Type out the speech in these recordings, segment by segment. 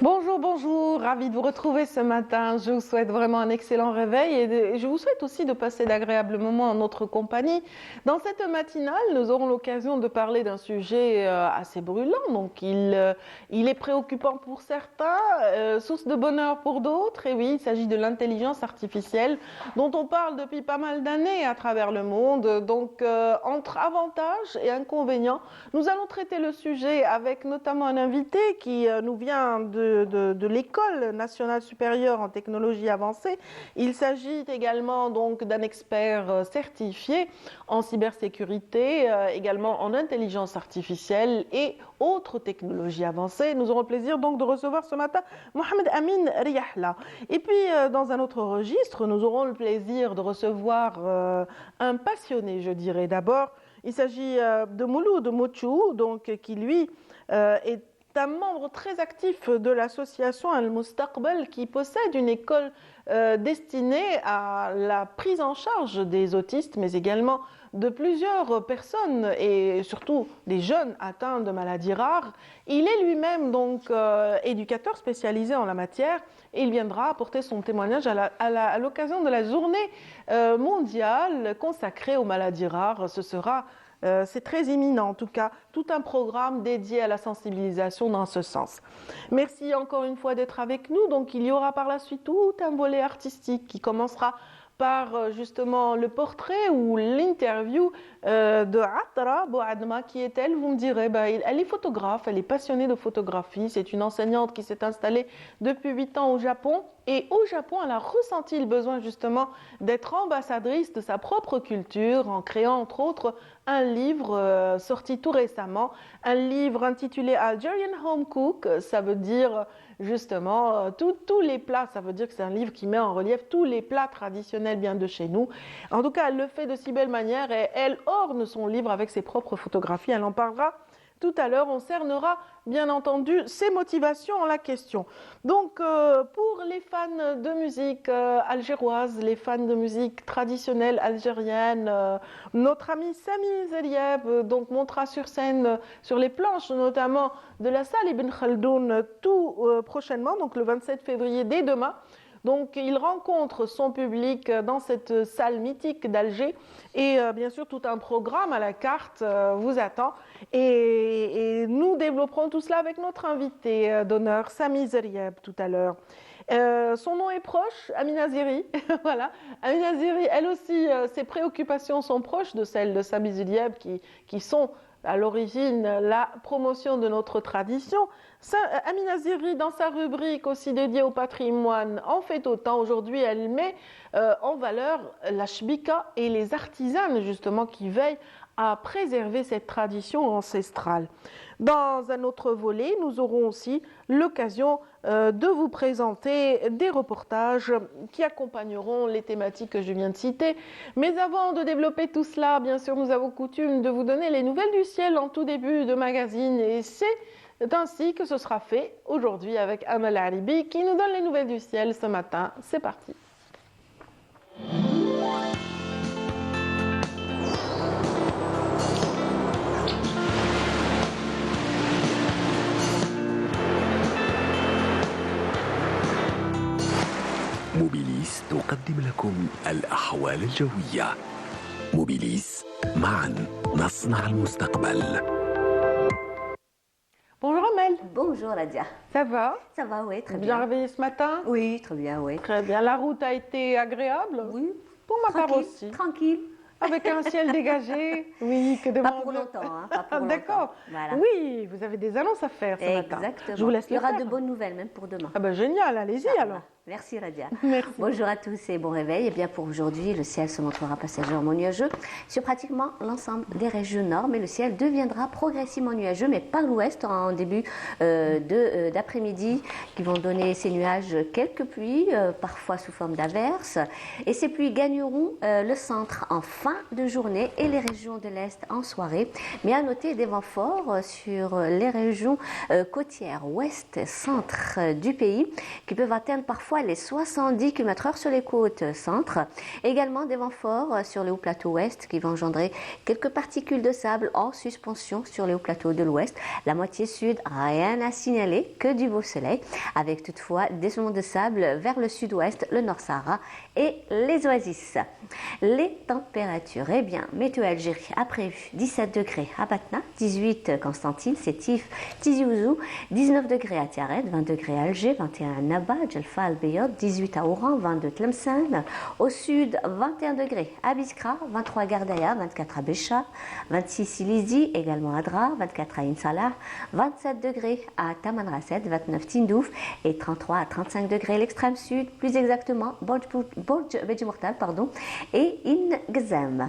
Bonjour, bonjour, ravi de vous retrouver ce matin. Je vous souhaite vraiment un excellent réveil et je vous souhaite aussi de passer d'agréables moments en notre compagnie. Dans cette matinale, nous aurons l'occasion de parler d'un sujet assez brûlant. Donc, il est préoccupant pour certains, source de bonheur pour d'autres. Et oui, il s'agit de l'intelligence artificielle dont on parle depuis pas mal d'années à travers le monde. Donc, entre avantages et inconvénients, nous allons traiter le sujet avec notamment un invité qui nous vient de l'École nationale supérieure en technologie avancée. Il s'agit également donc d'un expert certifié en cybersécurité, également en intelligence artificielle et autres technologies avancées. Nous aurons le plaisir donc de recevoir ce matin Mohamed Amin Riahla. Et puis dans un autre registre, nous aurons le plaisir de recevoir un passionné, je dirais d'abord. Il s'agit de Mouloud Mouchou, donc qui lui est un membre très actif de l'association Al-Mustaqbal qui possède une école destinée à la prise en charge des autistes, mais également de plusieurs personnes et surtout des jeunes atteints de maladies rares. Il est lui-même donc éducateur spécialisé en la matière et il viendra apporter son témoignage à l'occasion de la journée mondiale consacrée aux maladies rares. Ce sera c'est très imminent en tout cas, tout un programme dédié à la sensibilisation dans ce sens. Merci encore une fois d'être avec nous. Donc il y aura par la suite tout un volet artistique qui commencera par justement le portrait ou l'interview de Atra Bouadma. Qui est-elle? Vous me direz, elle est photographe, elle est passionnée de photographie. C'est une enseignante qui s'est installée depuis 8 ans au Japon. Et au Japon, elle a ressenti le besoin justement d'être ambassadrice de sa propre culture en créant entre autres un livre sorti tout récemment, un livre intitulé Algerian Home Cook. Ça veut dire justement tous les plats, ça veut dire que c'est un livre qui met en relief tous les plats traditionnels bien de chez nous. En tout cas, elle le fait de si belle manière et elle orne son livre avec ses propres photographies. Elle en parlera tout à l'heure. On cernera bien entendu ses motivations en la question. Donc pour les fans de musique algéroise, les fans de musique traditionnelle algérienne, notre ami Sami Zerieb donc montera sur scène, sur les planches notamment de la salle Ibn Khaldoun tout prochainement, donc le 27 février dès demain. Donc il rencontre son public dans cette salle mythique d'Alger et bien sûr tout un programme à la carte vous attend et nous développerons tout cela avec notre invité d'honneur Sami Zerieb tout à l'heure. Son nom est proche, Amina Zeri. Voilà. Amina Zeri, elle aussi, ses préoccupations sont proches de celles de Sami Zerieb qui sont à l'origine la promotion de notre tradition. Amina Zeri, dans sa rubrique aussi dédiée au patrimoine, en fait autant. Aujourd'hui, elle met en valeur la shbika et les artisanes justement qui veillent à préserver cette tradition ancestrale. Dans un autre volet, nous aurons aussi l'occasion de vous présenter des reportages qui accompagneront les thématiques que je viens de citer. Mais avant de développer tout cela, bien sûr, nous avons coutume de vous donner les nouvelles du ciel en tout début de magazine et c'est ainsi que ce sera fait aujourd'hui avec Amal Aribi qui nous donne les nouvelles du ciel ce matin. C'est parti. موبيليس تقدم لكم الأحوال الجوية. موبيليس، معا نصنع المستقبل. Bonjour Amel. Bonjour Nadia. Ça va? Ça va, oui, très bien. Bien réveillée ce matin? Oui, très bien, oui. Très bien. La route a été agréable? Oui. Pour ma part aussi. Tranquille. Avec un ciel dégagé? Oui, que demande. Pas pour longtemps, hein, pas pour longtemps. D'accord. Voilà. Oui, vous avez des annonces à faire ce matin. Exactement. Je vous laisse Il y le aura faire. de bonnes nouvelles, même pour demain. Ah ben génial, allez-y alors. Merci Radia. Merci. Bonjour à tous et bon réveil. Et bien pour aujourd'hui, le ciel se montrera passagèrement nuageux sur pratiquement l'ensemble des régions nord, mais le ciel deviendra progressivement nuageux, mais par l'ouest en début d'après-midi, qui vont donner ces nuages quelques pluies, parfois sous forme d'averses. Et ces pluies gagneront le centre en fin fin de journée et les régions de l'Est en soirée. Mais à noter des vents forts sur les régions côtières ouest et centre du pays qui peuvent atteindre parfois les 70 km/h sur les côtes centre. Également des vents forts sur les hauts plateaux ouest qui vont engendrer quelques particules de sable en suspension sur les hauts plateaux de l'ouest. La moitié sud, rien à signaler, que du beau soleil, avec toutefois des zones de sable vers le sud-ouest, le Nord Sahara et les oasis. Les températures, eh bien, Météo Algérie a prévu 17 degrés à Batna, 18 Constantine, Sétif, Tizi Ouzou, 19 degrés à Tiaret, 20 degrés à Alger, 21 à Naba, Djelfa, Al Beyoad, 18 à Oran, 22 Tlemcen, au sud 21 degrés à Biskra, 23 à Gardaya, 24 à Bécha, 26 Silizi, également à Dra, 24 à Insalah, 27 degrés à Tamanrasset, 29 Tindouf et 33 à 35 degrés l'extrême sud, plus exactement Borj Beji Mortal, et Ingzam.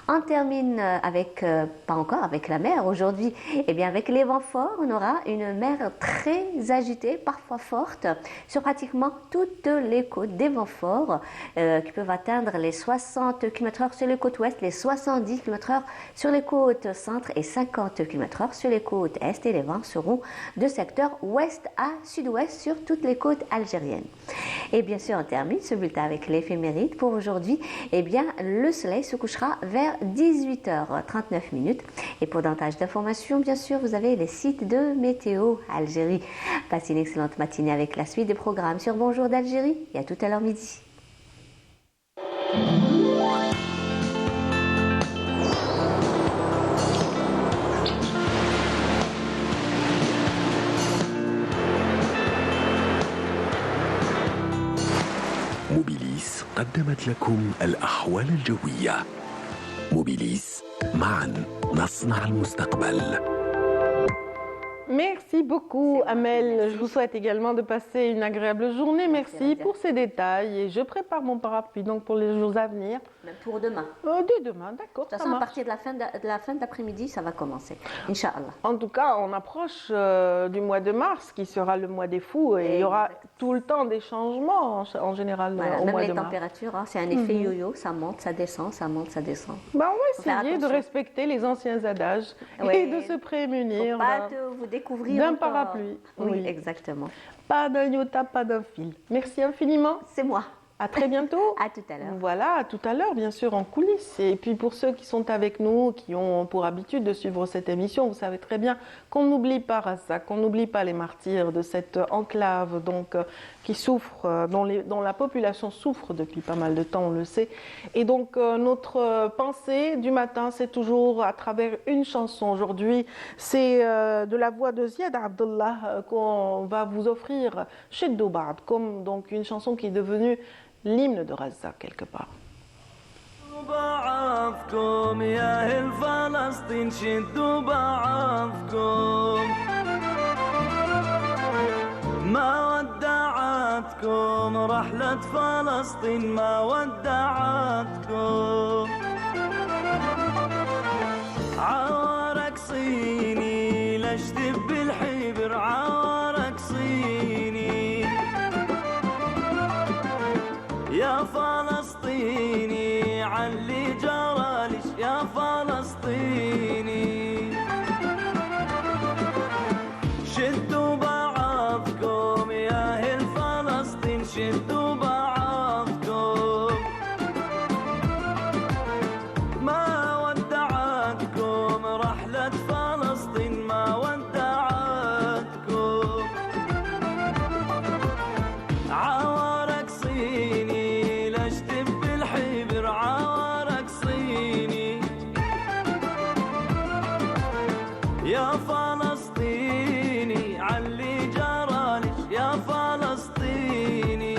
On termine avec, pas encore avec la mer aujourd'hui, eh bien avec les vents forts, on aura une mer très agitée, parfois forte, sur pratiquement toutes les côtes, des vents forts qui peuvent atteindre les 60 km/h sur les côtes ouest, les 70 km/h sur les côtes centre et 50 km/h sur les côtes est, et les vents seront de secteur ouest à sud-ouest sur toutes les côtes algériennes. Et bien sûr, on termine ce bulletin avec l'éphéméride. Pour aujourd'hui, eh bien, le soleil se couchera vers 18h39. Et pour davantage d'informations, bien sûr, vous avez les sites de Météo Algérie. Passez une excellente matinée avec la suite des programmes sur Bonjour d'Algérie et à tout à l'heure midi. موبيليس قدمت لكم الأحوال الجوية. موبيليس معا نصنع المستقبل. Merci beaucoup, Amel. Je vous souhaite également de passer une agréable journée. Merci pour ces détails. Et je prépare mon parapluie donc pour les jours à venir. Même pour demain. Dès demain, d'accord. De toute façon, à partir de la fin d'après-midi, ça va commencer. Inch'Allah. En tout cas, on approche du mois de mars, qui sera le mois des fous. Et il y aura tout le temps des changements en général Voilà, au même mois les de mars. températures, c'est un effet yo-yo. Ça monte, ça descend, ça monte, ça descend. Bah, on Faut va faire essayer de attention. respecter les anciens adages Ouais. et de se prémunir Faut pas vous découvrir d'un encore. parapluie. Oui, exactement. Pas d'un iota, pas d'un fil. Merci infiniment. C'est moi. À très bientôt. À tout à l'heure. Voilà, à tout à l'heure, bien sûr, en coulisses. Et puis pour ceux qui sont avec nous, qui ont pour habitude de suivre cette émission, vous savez très bien qu'on n'oublie pas Raza, qu'on n'oublie pas les martyrs de cette enclave donc, qui souffre, dont la population souffre depuis pas mal de temps, on le sait. Et donc notre pensée du matin, c'est toujours à travers une chanson. Aujourd'hui, c'est de la voix de Ziad Abdullah qu'on va vous offrir chez Doubad, comme donc une chanson qui est devenue l'hymne de Raza quelque part. بعضكم يا أهل فلسطين شدوا بعضكم ما ودعتكم رحلة فلسطين ما ودعتكم عوارك صيني لاشتب بالحبر عوارك صيني يا فلسطيني علي جرالش يا فلسطيني شدوا بعضكم يا أهل فلسطين شدوا بعضكم ما ودعتكم رحلة فلسطين ما ودعتكم عوارك صيني لاشتب بالحبر عوارك صيني يا فلسطيني علي جرالش يا فلسطيني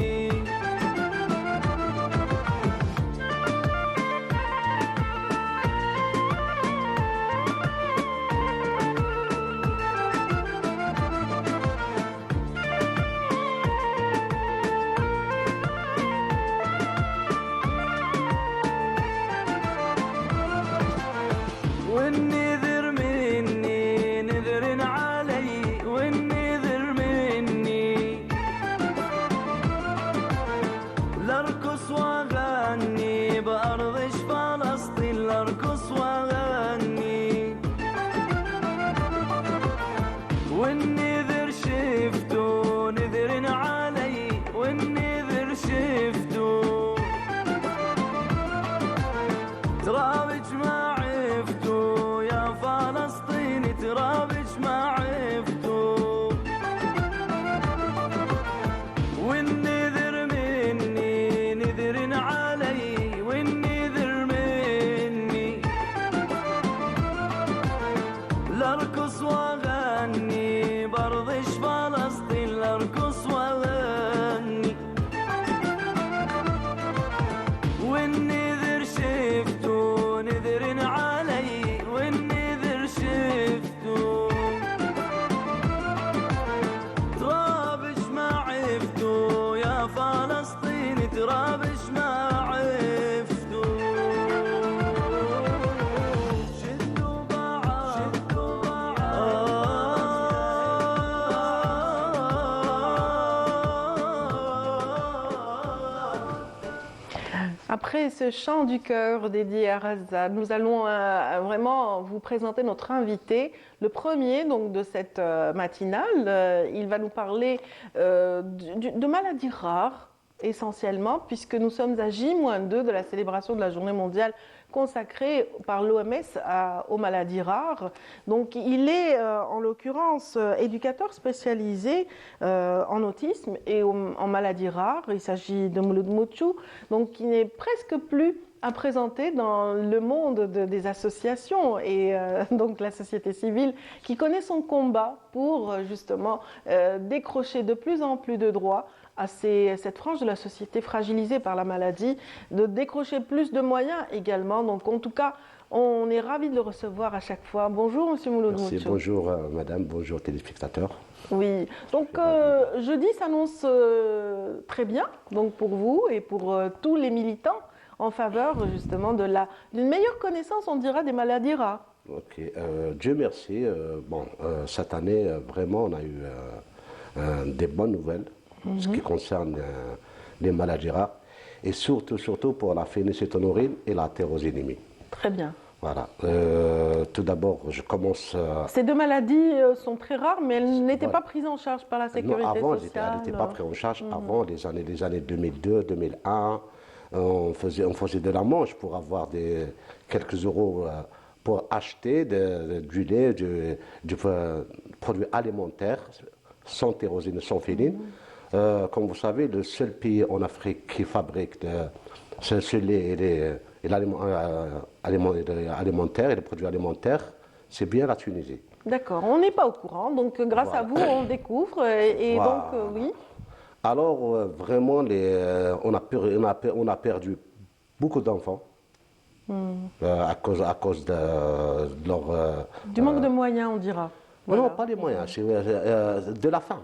Après ce chant du cœur dédié à Razza, nous allons vraiment vous présenter notre invité, le premier donc, de cette matinale. Il va nous parler de maladies rares, essentiellement, puisque nous sommes à J-2 de la célébration de la journée mondiale consacrée par l'OMS aux maladies rares. Donc il est en l'occurrence éducateur spécialisé en autisme et en maladies rares. Il s'agit de Mouloud Mouchou, donc qui n'est presque plus à présenter dans le monde des associations et donc la société civile qui connaît son combat pour justement décrocher de plus en plus de droits à cette frange de la société fragilisée par la maladie, de décrocher plus de moyens également. Donc en tout cas, on est ravis de le recevoir à chaque fois. Bonjour Monsieur Mouloud Merci, Mouchou. bonjour Madame, bonjour téléspectateurs. Oui, donc jeudi s'annonce très bien donc pour vous et pour tous les militants en faveur justement d'une meilleure connaissance, on dira, des maladies rares. Ok, Dieu merci. Cette année, vraiment, on a eu des bonnes nouvelles en ce qui concerne les maladies rares et surtout pour la phénylcétonurie et la tyrosinémie. Très bien. Voilà. Tout d'abord, je commence. Ces deux maladies sont très rares, mais elles n'étaient pas prises en charge par la sécurité non, avant, sociale. elles n'étaient pas prises en charge. Avant, les années 2002, 2001, on faisait de la manche pour avoir quelques euros pour acheter du lait, du produit alimentaire sans tyrosine, sans phényle. Comme vous savez, le seul pays en Afrique qui fabrique ce lait et alimentaire et les produits alimentaires, c'est bien la Tunisie. D'accord, on n'est pas au courant, donc grâce à vous, on découvre, et Voilà. donc oui. Alors, vraiment, on a perdu beaucoup d'enfants à cause de leur... Du manque de moyens, on dira. Voilà. Non, pas les moyens, c'est de la faim.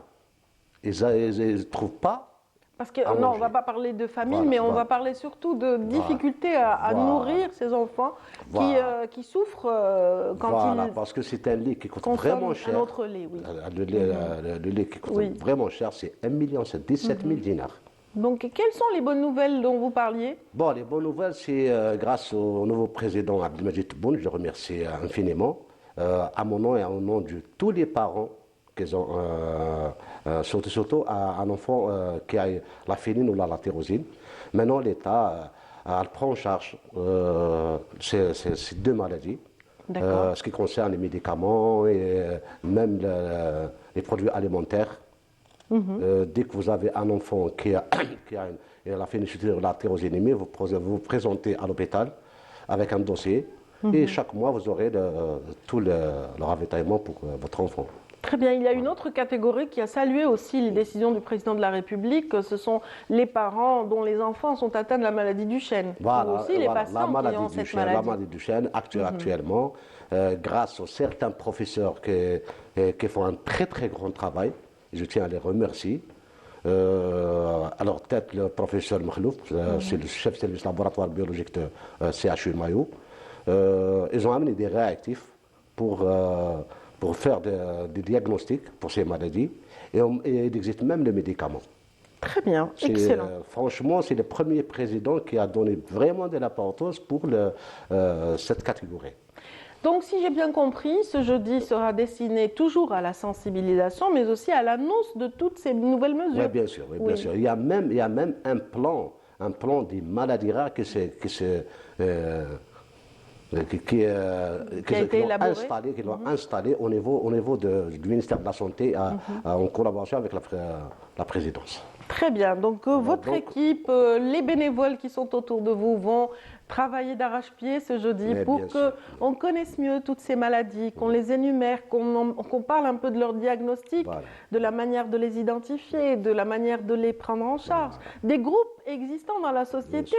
Ils ne trouvent pas. Parce que, à non, on manger. ne va pas parler de famine, Voilà, mais on voilà. va parler surtout de difficultés à Voilà. nourrir ces enfants Voilà. qui souffrent quand Voilà, ils parce que c'est un lait qui coûte consomment vraiment cher. un autre lait. Oui. Le lait qui coûte Oui. vraiment cher, c'est 1 million, c'est 17 000 dinars. Donc, quelles sont les bonnes nouvelles dont vous parliez? Bon, les bonnes nouvelles, c'est grâce au nouveau président Abdelmajid Tebboune, je le remercie infiniment, à mon nom et au nom de tous les parents qui ont, surtout à un enfant qui a la phényle ou la tyrosine. Maintenant, l'État elle prend en charge ces deux maladies. Ce qui concerne les médicaments et même les produits alimentaires. Dès que vous avez un enfant qui a la phénylcétonurie ou la tyrosinémie, vous vous présentez à l'hôpital avec un dossier et chaque mois vous aurez tout le ravitaillement pour votre enfant. Très bien, il y a une autre catégorie qui a salué aussi les décisions du président de la République, ce sont les parents dont les enfants sont atteints de la maladie du chêne. Voilà, Ou aussi les patients la maladie qui ont du cette chêne, maladie. La maladie du chêne, actuellement, grâce aux certains professeurs qui font un très très grand travail, je tiens à les remercier. Alors peut-être le professeur Makhlouf, c'est le chef de service laboratoire biologique de CHU Mayo, ils ont amené des réactifs pour faire des diagnostics pour ces maladies et il existe même le médicament. Très bien, excellent. Franchement, c'est le premier président qui a donné vraiment de l'importance pour cette catégorie. Donc, si j'ai bien compris, ce jeudi sera destiné toujours à la sensibilisation, mais aussi à l'annonce de toutes ces nouvelles mesures. Oui, bien sûr, oui, bien sûr. Il y a même un plan des maladies rares qui a été élaboré. Qui l'ont installé au niveau du ministère de la Santé en collaboration avec la présidence. Très bien. Donc, votre équipe, les bénévoles qui sont autour de vous vont travailler d'arrache-pied ce jeudi Mais pour bien sûr. qu'on connaisse mieux toutes ces maladies, qu'on les énumère, qu'on parle un peu de leur diagnostic, Voilà. de la manière de les identifier, de la manière de les prendre en charge. Des groupes existants dans la société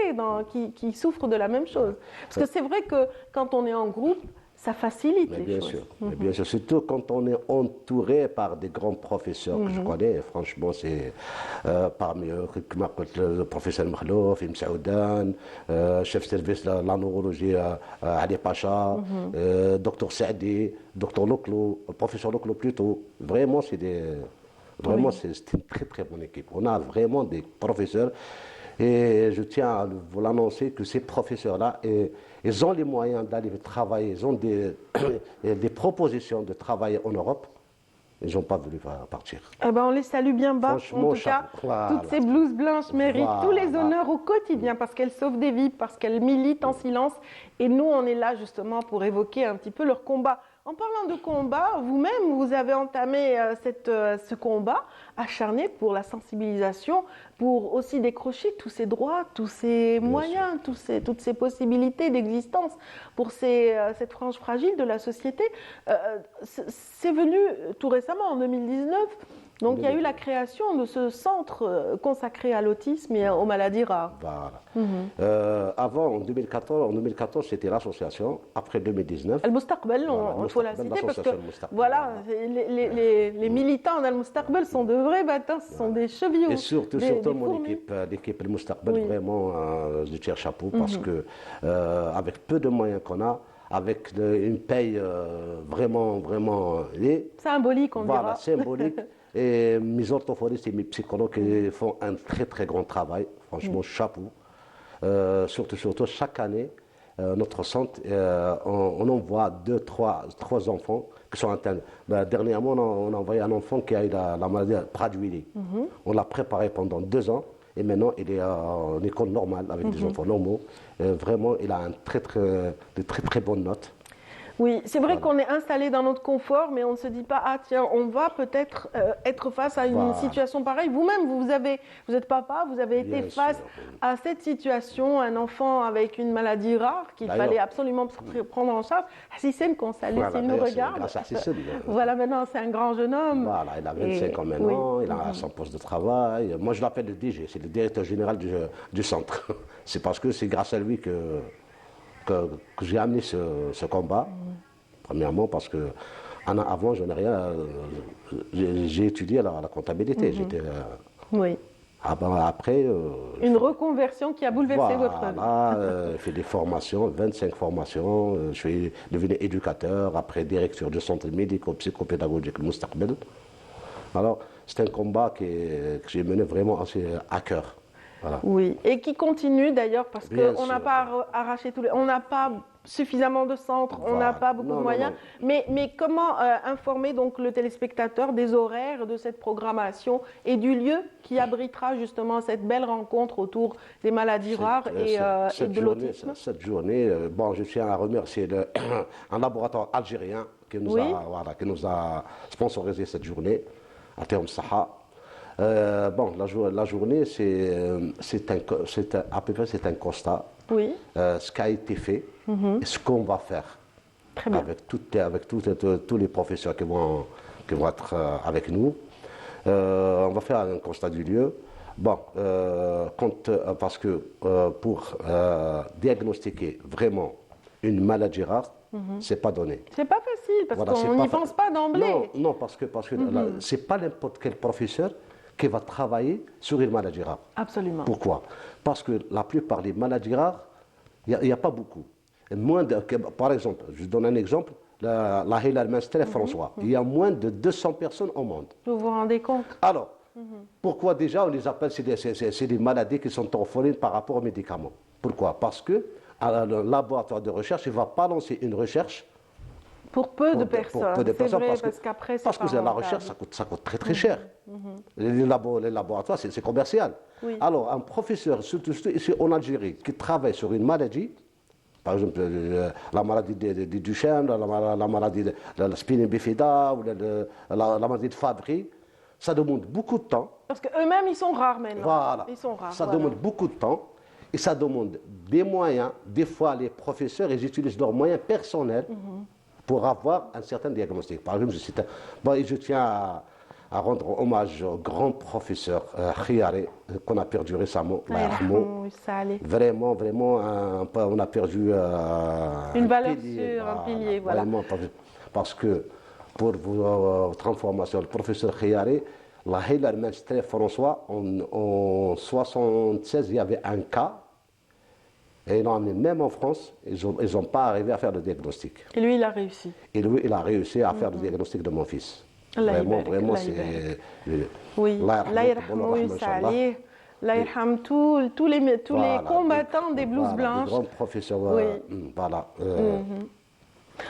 qui souffrent de la même chose. Parce que c'est vrai que quand on est en groupe, ça facilite Mais les bien choses. sûr, mais bien sûr, surtout quand on est entouré par des grands professeurs que je connais, franchement, c'est parmi eux le professeur Makhlouf, Im Saoudan, chef de service de la neurologie Ali Pacha, docteur Saadi, docteur Loklo, professeur Loklo plutôt. Vraiment, c'est Vraiment, Oui. c'est une très très bonne équipe. On a vraiment des professeurs et je tiens à vous l'annoncer que ces professeurs-là, ils ont les moyens d'aller travailler, ils ont des propositions de travailler en Europe. Ils n'ont pas voulu partir. Eh ben, on les salue bien bas. En Franchement, tout cas, chapeau. Voilà. toutes ces blouses blanches méritent tous les Voilà. honneurs au quotidien parce qu'elles sauvent des vies, parce qu'elles militent en silence. Et nous, on est là justement pour évoquer un petit peu leur combat. En parlant de combat, vous-même, vous avez entamé ce combat acharné pour la sensibilisation, pour aussi décrocher tous ces droits, tous ces moyens, toutes ces possibilités d'existence pour cette frange fragile de la société. C'est venu tout récemment, en 2019. Donc il y a eu la création de ce centre consacré à l'autisme et aux maladies rares. Voilà. Avant, en 2014, c'était l'association. Après 2019. Al-Mustaqbal, il faut la citer parce que voilà, les militants d'Al-Mustaqbal sont de vrais bâtards, ce sont des chevilles. Et surtout mon fourmis. l'équipe Al-Mustaqbal, vraiment, je tire chapeau parce que avec peu de moyens qu'on a, avec une paye vraiment Symbolique, on voilà, dira. symbolique. Et mes orthophonistes et mes psychologues qui font un très très grand travail. Franchement, chapeau. Surtout, chaque année, notre centre, on envoie trois enfants qui sont atteints. Dernièrement, on a envoyé un enfant qui a eu la maladie Prader-Willi. On l'a préparé pendant 2 ans. Et maintenant, il est en école normale avec des enfants normaux. Vraiment, il a de très très bonnes notes. Oui, c'est vrai qu'on est installé dans notre confort, mais on ne se dit pas, ah tiens, on va peut-être être face à une situation pareille. Vous-même, vous êtes papa, vous avez été face à cette situation, un enfant avec une maladie rare qu'il fallait absolument prendre en charge. Hassisen, qu'on salue, s'il nous regarde. Voilà, maintenant, c'est un grand jeune homme. Voilà, il a 25 ans maintenant, il a son poste de travail. Moi, je l'appelle le DG, c'est le directeur général du centre. C'est parce que c'est grâce à lui que j'ai amené ce combat. Premièrement parce que avant, je n'ai rien. J'ai étudié la comptabilité. J'étais. Oui. Après. Une reconversion qui a bouleversé votre vie. J'ai fait des formations, 25 formations. Je suis devenu éducateur, après directeur du centre médico-psychopédagogique Mustaqbal. Alors, c'est un combat que j'ai mené vraiment assez à cœur. Voilà. Oui, et qui continue d'ailleurs parce qu'on n'a pas arraché on n'a pas suffisamment de centres, on n'a pas beaucoup de moyens. Mais comment informer donc le téléspectateur des horaires de cette programmation et du lieu qui abritera justement cette belle rencontre autour des maladies rares et de l'autisme? Cette journée, je tiens à remercier un laboratoire algérien qui nous a sponsorisé cette journée, à Terme Saha. La journée, c'est à peu près un constat. Oui. Ce qui a été fait et ce qu'on va faire. Très bien. Avec tous les professeurs qui vont être avec nous. On va faire un constat du lieu. Parce que pour diagnostiquer vraiment une maladie rare, c'est pas donné. C'est pas facile parce qu'on n'y pense pas d'emblée. Non, parce que c'est pas n'importe quel professeur qui va travailler sur une maladie rare. Absolument. Pourquoi? Parce que la plupart des maladies rares, il n'y a pas beaucoup. Par exemple, je donne un exemple, la Heyler-Menster François. Il y a moins de 200 personnes au monde. Vous vous rendez compte? Alors, pourquoi déjà on les appelle, c'est des maladies qui sont orphelines par rapport aux médicaments? Pourquoi? Parce que le laboratoire de recherche, il ne va pas lancer une recherche pour peu de personnes. C'est vrai, parce que la recherche, ça coûte très très cher. Les laboratoires, c'est commercial. Oui. Alors, un professeur, surtout ici en Algérie, qui travaille sur une maladie, par exemple la maladie du Duchenne, la maladie de la spina bifida, ou la maladie de Fabry, ça demande beaucoup de temps. Parce qu'eux-mêmes, ils sont rares maintenant. Voilà. Ils sont rares. Ça demande beaucoup de temps. Et ça demande des moyens. Des fois, les professeurs, ils utilisent leurs moyens personnels pour avoir un certain diagnostic. Par exemple, je tiens à rendre hommage au grand professeur Khiari, qu'on a perdu récemment. Vraiment, on a perdu une valeur sûre, un pilier. Voilà. Vraiment, parce que, pour votre information, le professeur Khiari, la Heyler-Menster François, en 1976, il y avait un cas. Et ils l'ont amené même en France, ils n'ont pas arrivé à faire le diagnostic. Et lui, il a réussi. Et lui, il a réussi à faire le diagnostic de mon fils. Allah Vraiment, يبارك، vraiment, Allah يبارك. c'est. Oui, Allah Allah yarhamou, yarhamou, rahma, yussa Inch'Allah. alayh. Allah yarham tous les Voilà, combattants des blouses voilà, blanches. des grands professeurs. Oui. Voilà.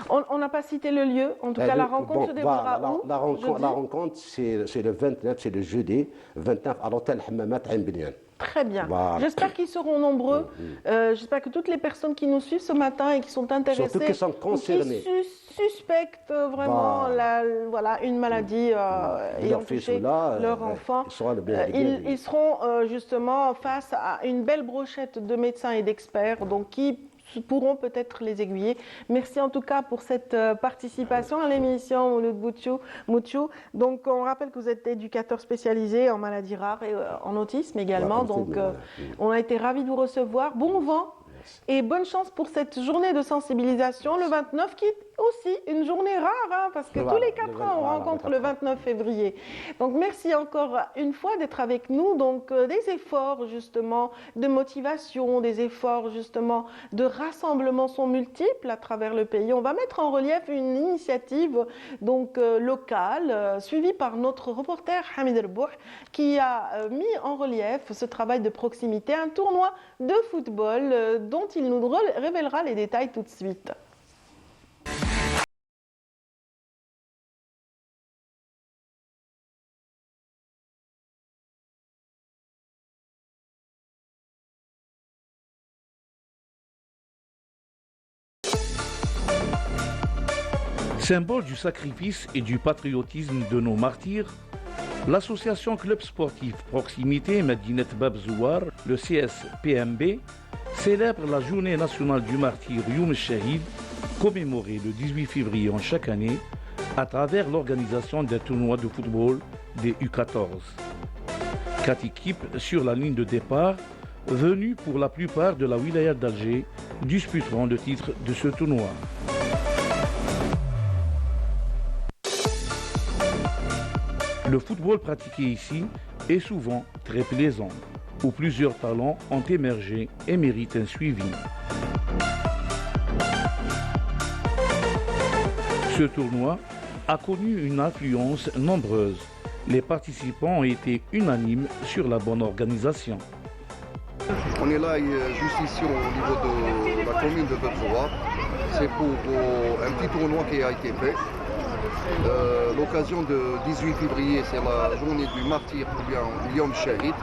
On n'a pas cité le lieu, en tout cas la rencontre se déroulera voilà, où? la Jeudi. rencontre, c'est le 29, c'est le jeudi 29 à l'hôtel Hammamat Ain Bnian. Très bien. Voilà. J'espère qu'ils seront nombreux. J'espère que toutes les personnes qui nous suivent ce matin et qui sont intéressées, Surtout qui sont ou concernés. qui suspectent vraiment voilà, une maladie ayant Leur fils touché ou là, leur enfant, ils seront le bienvenus. ils seront justement face à une belle brochette de médecins et d'experts, donc qui pourront peut-être les aiguiller. Merci en tout cas pour cette participation à l'émission Mouloud Mouchou. Donc on rappelle que vous êtes éducateur spécialisé en maladies rares et en autisme également. Ouais, Donc voilà. on a été ravis de vous recevoir. Bon vent et bonne chance pour cette journée de sensibilisation le 29 qui est aussi une journée rare parce que Voilà, tous les 4 ans on voilà, rencontre le le 29 février. Donc merci encore une fois d'être avec nous. Donc des efforts justement de motivation, des efforts justement de rassemblement sont multiples à travers le pays. On va mettre en relief une initiative donc locale suivie par notre reporter Hamid El-Bouh qui a mis en relief ce travail de proximité, un tournoi de football dont il nous révélera les détails tout de suite. Symbole du sacrifice et du patriotisme de nos martyrs, l'association Club Sportif Proximité Medinet Bab Zouar, le CSPMB, célèbre la journée nationale du martyr Youm el-Shahid, commémorée le 18 février en chaque année, à travers l'organisation d'un tournoi de football des U14. 4 équipes sur la ligne de départ, venues pour la plupart de la wilaya d'Alger, disputeront le titre de ce tournoi. Le football pratiqué ici est souvent très plaisant, où plusieurs talents ont émergé et méritent un suivi. Ce tournoi a connu une affluence nombreuse. Les participants ont été unanimes sur la bonne organisation. On est là juste ici au niveau de la commune de Bebzoar. C'est pour un petit tournoi qui a été fait. L'occasion de 18 février, c'est la journée du martyr ou bien Yom Shahid.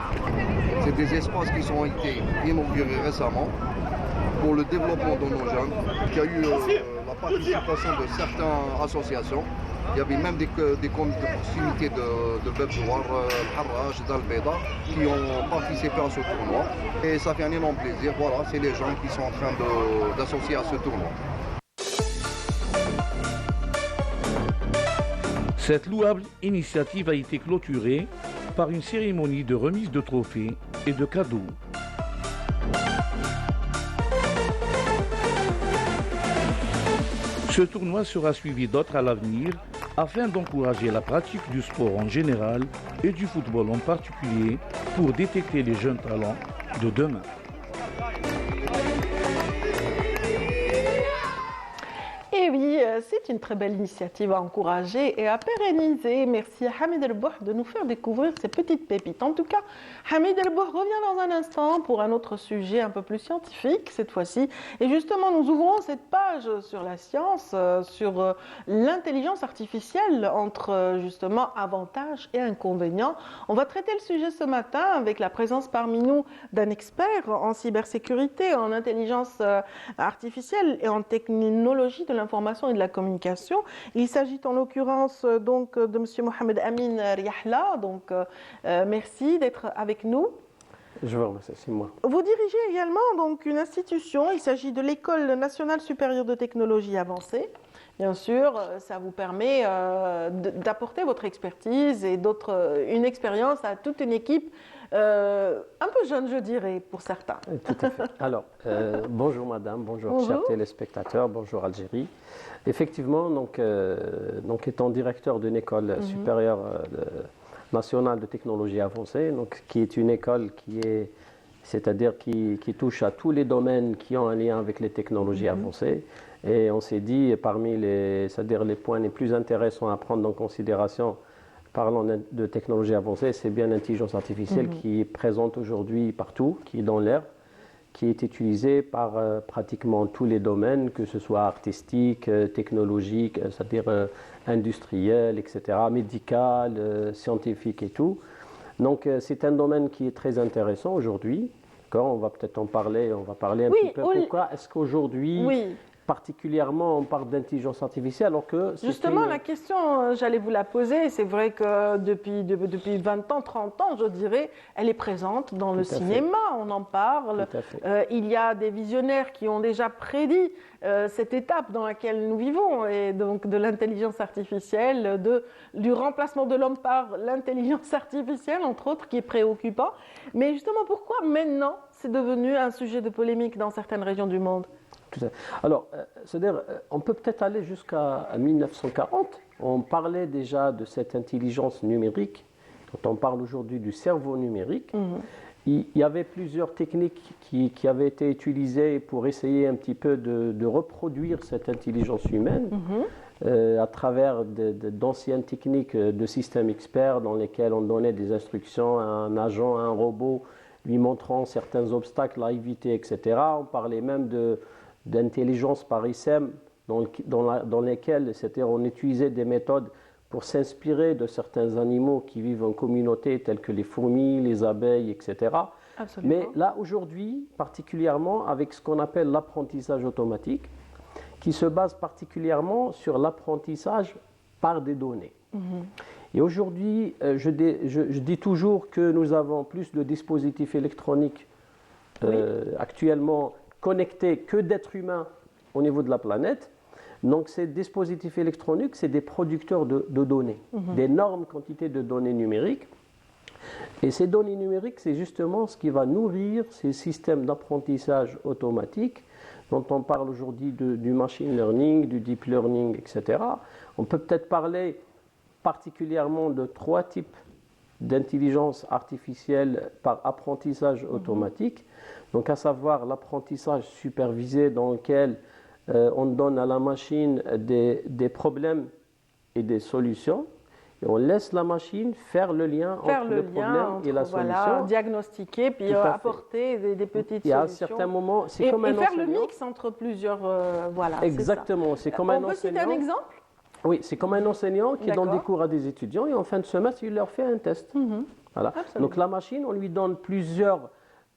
C'est des espaces qui ont été inaugurés récemment pour le développement de nos jeunes. Il y a eu la participation de certaines associations. Il y avait même des communes de proximité de Bebzoar, Harrach, d'Al-Beda qui ont participé à ce tournoi. Et ça fait un énorme plaisir. Voilà, c'est les gens qui sont en train d'associer à ce tournoi. Cette louable initiative a été clôturée par une cérémonie de remise de trophées et de cadeaux. Ce tournoi sera suivi d'autres à l'avenir afin d'encourager la pratique du sport en général et du football en particulier pour détecter les jeunes talents de demain. Et oui, c'est une très belle initiative à encourager et à pérenniser. Merci à Hamid El-Bouh de nous faire découvrir ces petites pépites. En tout cas, Hamid El-Bouh revient dans un instant pour un autre sujet un peu plus scientifique cette fois-ci. Et justement, nous ouvrons cette page sur la science, sur l'intelligence artificielle entre justement avantages et inconvénients. On va traiter le sujet ce matin avec la présence parmi nous d'un expert en cybersécurité, en intelligence artificielle et en technologie de l'information et de la communication. Il s'agit en l'occurrence donc de M. Mohamed Amin Riahla. Donc merci d'être avec nous. Je vous remercie, c'est moi. Vous dirigez également donc une institution. Il s'agit de l'École nationale supérieure de technologie avancée. Bien sûr, ça vous permet d'apporter votre expertise et une expérience à toute une équipe un peu jeune, je dirais, pour certains. Tout à fait. Alors, bonjour madame, bonjour chers téléspectateurs, bonjour Algérie. Effectivement, donc étant directeur d'une école supérieure nationale de technologie avancée, donc, qui est une école qui est c'est-à-dire qui touche à tous les domaines qui ont un lien avec les technologies avancées. Et on s'est dit, parmi c'est-à-dire les points les plus intéressants à prendre en considération, parlant de technologies avancées, c'est bien l'intelligence artificielle qui est présente aujourd'hui partout, qui est dans l'air, qui est utilisée par pratiquement tous les domaines, que ce soit artistique, technologique, c'est-à-dire industriel, etc., médical, scientifique et tout. Donc c'est un domaine qui est très intéressant aujourd'hui. On va peut-être en parler, on va parler un petit peu. Pourquoi est-ce qu'aujourd'hui, particulièrement, on parle d'intelligence artificielle alors que justement, la question, j'allais vous la poser. C'est vrai que depuis 20 ans, 30 ans, je dirais, elle est présente dans le cinéma, on en parle. Il y a des visionnaires qui ont déjà prédit cette étape dans laquelle nous vivons, et donc de l'intelligence artificielle, du remplacement de l'homme par l'intelligence artificielle, entre autres, qui est préoccupant. Mais justement, pourquoi maintenant c'est devenu un sujet de polémique dans certaines régions du monde? Alors, c'est-à-dire, on peut peut-être aller jusqu'à 1940. On parlait déjà de cette intelligence numérique. Quand on parle aujourd'hui du cerveau numérique, il y avait plusieurs techniques qui avaient été utilisées pour essayer un petit peu de reproduire cette intelligence humaine à travers d'anciennes techniques de systèmes experts dans lesquels on donnait des instructions à un agent, à un robot, lui montrant certains obstacles à éviter, etc. On parlait même d'intelligence par ISEM dans lesquelles on utilisait des méthodes pour s'inspirer de certains animaux qui vivent en communauté tels que les fourmis, les abeilles, etc. Absolument. Mais là aujourd'hui, particulièrement avec ce qu'on appelle l'apprentissage automatique, qui se base particulièrement sur l'apprentissage par des données. Et aujourd'hui, je dis toujours que nous avons plus de dispositifs électroniques actuellement connectés que d'êtres humains au niveau de la planète. Donc ces dispositifs électroniques, c'est des producteurs de données, d'énormes quantités de données numériques. Et ces données numériques, c'est justement ce qui va nourrir ces systèmes d'apprentissage automatique dont on parle aujourd'hui du machine learning, du deep learning, etc. On peut peut-être parler particulièrement de 3 types d'intelligence artificielle par apprentissage automatique. Donc à savoir l'apprentissage supervisé dans lequel on donne à la machine des problèmes et des solutions. Et on laisse la machine faire le lien entre le problème et la solution. Diagnostiquer, puis apporter des petites solutions. Et à un certain moment, c'est comme un enseignant. Et faire le mix entre plusieurs... Exactement. C'est comme un enseignant. On peut citer un exemple ? Oui, c'est comme un enseignant qui donne des cours à des étudiants et en fin de semestre, il leur fait un test. Voilà. Donc la machine, on lui donne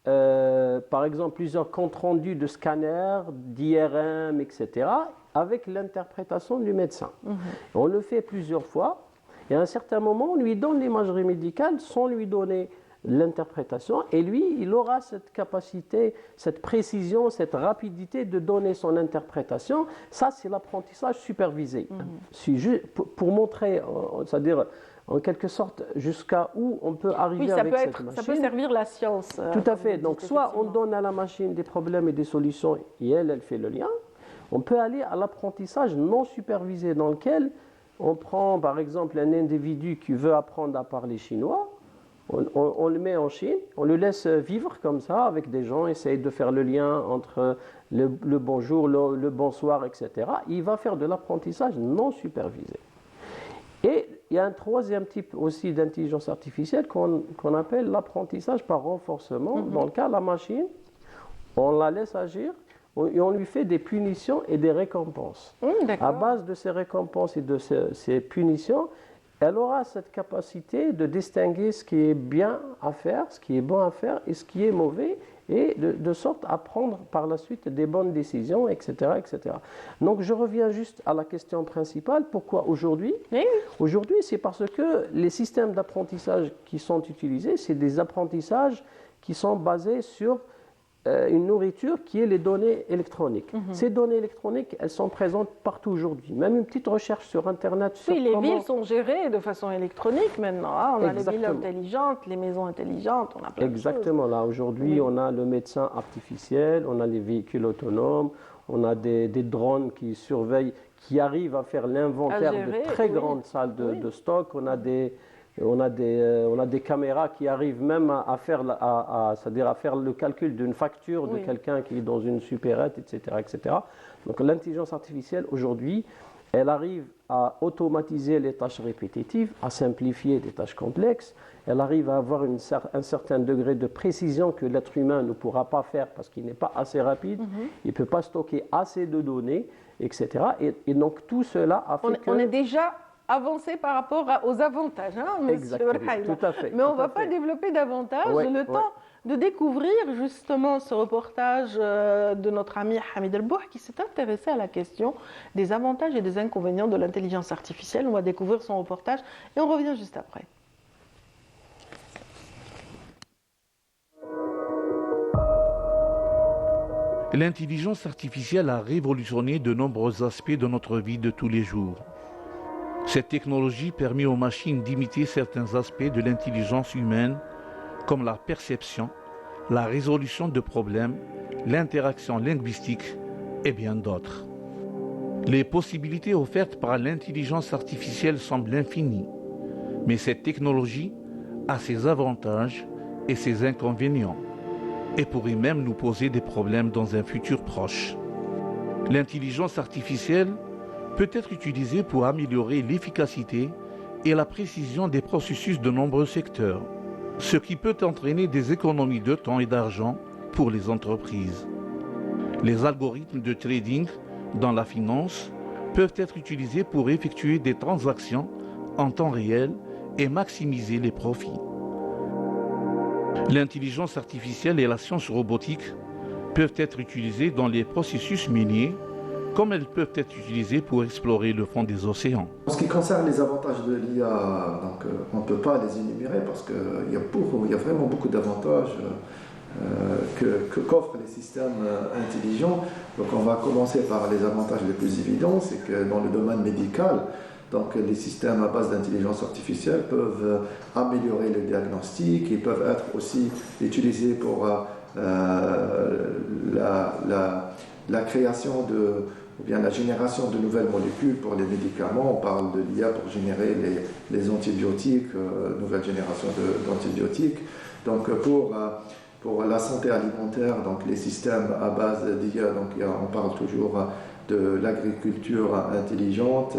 par exemple, plusieurs comptes rendus de scanners, d'IRM, etc., avec l'interprétation du médecin. On le fait plusieurs fois. Et à un certain moment, on lui donne l'imagerie médicale sans lui donner l'interprétation. Et lui, il aura cette capacité, cette précision, cette rapidité de donner son interprétation. Ça, c'est l'apprentissage supervisé. Pour montrer, c'est-à-dire en quelque sorte jusqu'à où on peut arriver avec cette machine. Ça peut servir la science. Tout à fait. Donc soit on donne à la machine des problèmes et des solutions et elle fait le lien. On peut aller à l'apprentissage non supervisé dans lequel on prend par exemple un individu qui veut apprendre à parler chinois, on le met en Chine, on le laisse vivre comme ça avec des gens, essayer de faire le lien entre le bonjour, le bonsoir, etc. Il va faire de l'apprentissage non supervisé. Et il y a un troisième type aussi d'intelligence artificielle qu'on appelle l'apprentissage par renforcement. Dans le cas de la machine, on la laisse agir et on lui fait des punitions et des récompenses. À base de ces récompenses et de ces punitions, elle aura cette capacité de distinguer ce qui est bien à faire, ce qui est bon à faire et ce qui est mauvais, et de sorte à prendre par la suite des bonnes décisions, etc., etc. Donc je reviens juste à la question principale. Pourquoi aujourd'hui ? Aujourd'hui, c'est parce que les systèmes d'apprentissage qui sont utilisés, c'est des apprentissages qui sont basés sur une nourriture qui est les données électroniques. Ces données électroniques, elles sont présentes partout aujourd'hui. Même une petite recherche sur Internet. Les villes sont gérées de façon électronique maintenant. On a les villes intelligentes, les maisons intelligentes, on a plein de choses. Là, aujourd'hui, on a le médecin artificiel, on a les véhicules autonomes, on a des drones qui surveillent, qui arrivent à faire l'inventaire de très grandes salles de stock. On a des On a des caméras qui arrivent même à faire, c'est-à-dire à faire le calcul d'une facture de quelqu'un qui est dans une supérette, etc., etc. Donc l'intelligence artificielle aujourd'hui, elle arrive à automatiser les tâches répétitives, à simplifier des tâches complexes. Elle arrive à avoir un certain degré de précision que l'être humain ne pourra pas faire parce qu'il n'est pas assez rapide, il ne peut pas stocker assez de données, etc. Et donc tout cela a fait On est déjà avancé par rapport aux avantages, hein, monsieur Exactement, Rhaïla. tout à fait. Mais on ne tout à va pas fait. développer davantage. Ouais, Le temps de découvrir justement ce reportage de notre ami Hamid El-Bouh qui s'est intéressé à la question des avantages et des inconvénients de l'intelligence artificielle. On va découvrir son reportage et on revient juste après. L'intelligence artificielle a révolutionné de nombreux aspects de notre vie de tous les jours. Cette technologie permet aux machines d'imiter certains aspects de l'intelligence humaine, comme la perception, la résolution de problèmes, l'interaction linguistique et bien d'autres. Les possibilités offertes par l'intelligence artificielle semblent infinies, mais cette technologie a ses avantages et ses inconvénients, et pourrait même nous poser des problèmes dans un futur proche. L'intelligence artificielle peut être utilisée pour améliorer l'efficacité et la précision des processus de nombreux secteurs, ce qui peut entraîner des économies de temps et d'argent pour les entreprises. Les algorithmes de trading dans la finance peuvent être utilisés pour effectuer des transactions en temps réel et maximiser les profits. L'intelligence artificielle et la science robotique peuvent être utilisées dans les processus miniers, comme elles peuvent être utilisées pour explorer le fond des océans. En ce qui concerne les avantages de l'IA, on ne peut pas les énumérer parce qu'il y a vraiment beaucoup d'avantages qu'offrent les systèmes intelligents. Donc on va commencer par les avantages les plus évidents, c'est que dans le domaine médical, donc les systèmes à base d'intelligence artificielle peuvent améliorer le diagnostic, ils peuvent être aussi utilisés pour la création ou bien la génération de nouvelles molécules pour les médicaments. On parle de l'IA pour générer les antibiotiques, nouvelle génération d'antibiotiques. Donc pour la santé alimentaire, donc les systèmes à base d'IA, on parle toujours de l'agriculture intelligente,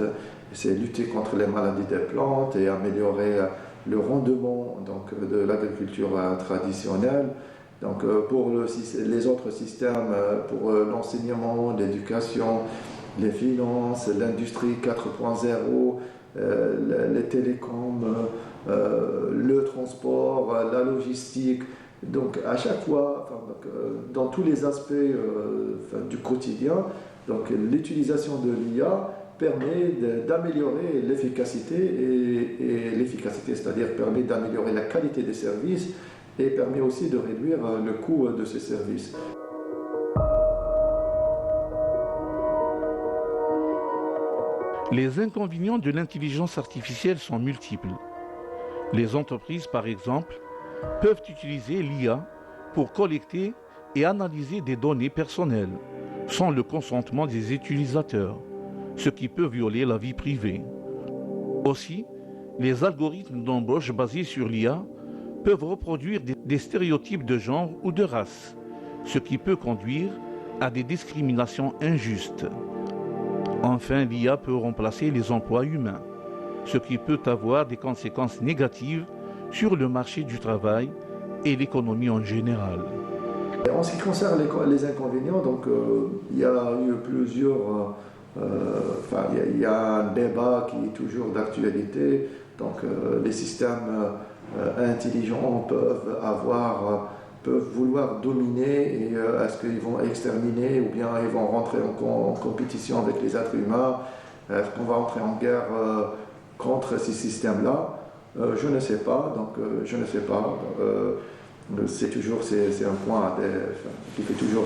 c'est lutter contre les maladies des plantes et améliorer le rendement de l'agriculture traditionnelle. Donc pour les autres systèmes, pour l'enseignement, l'éducation, les finances, l'industrie 4.0, les télécoms, le transport, la logistique. Donc à chaque fois, dans tous les aspects du quotidien, donc l'utilisation de l'IA permet d'améliorer l'efficacité et l'efficacité, c'est-à-dire permet d'améliorer la qualité des services et permet aussi de réduire le coût de ces services. Les inconvénients de l'intelligence artificielle sont multiples. Les entreprises, par exemple, peuvent utiliser l'IA pour collecter et analyser des données personnelles sans le consentement des utilisateurs, ce qui peut violer la vie privée. Aussi, les algorithmes d'embauche basés sur l'IA peuvent reproduire des stéréotypes de genre ou de race, ce qui peut conduire à des discriminations injustes. Enfin, l'IA peut remplacer les emplois humains, ce qui peut avoir des conséquences négatives sur le marché du travail et l'économie en général. En ce qui concerne les inconvénients, il y a eu plusieurs... il y a un débat qui est toujours d'actualité. Donc les systèmes intelligents peuvent vouloir dominer et est-ce qu'ils vont exterminer ou bien ils vont rentrer en compétition avec les êtres humains? Est-ce qu'on va entrer en guerre contre ces systèmes-là? Je ne sais pas, je ne sais pas. C'est un point qui fait toujours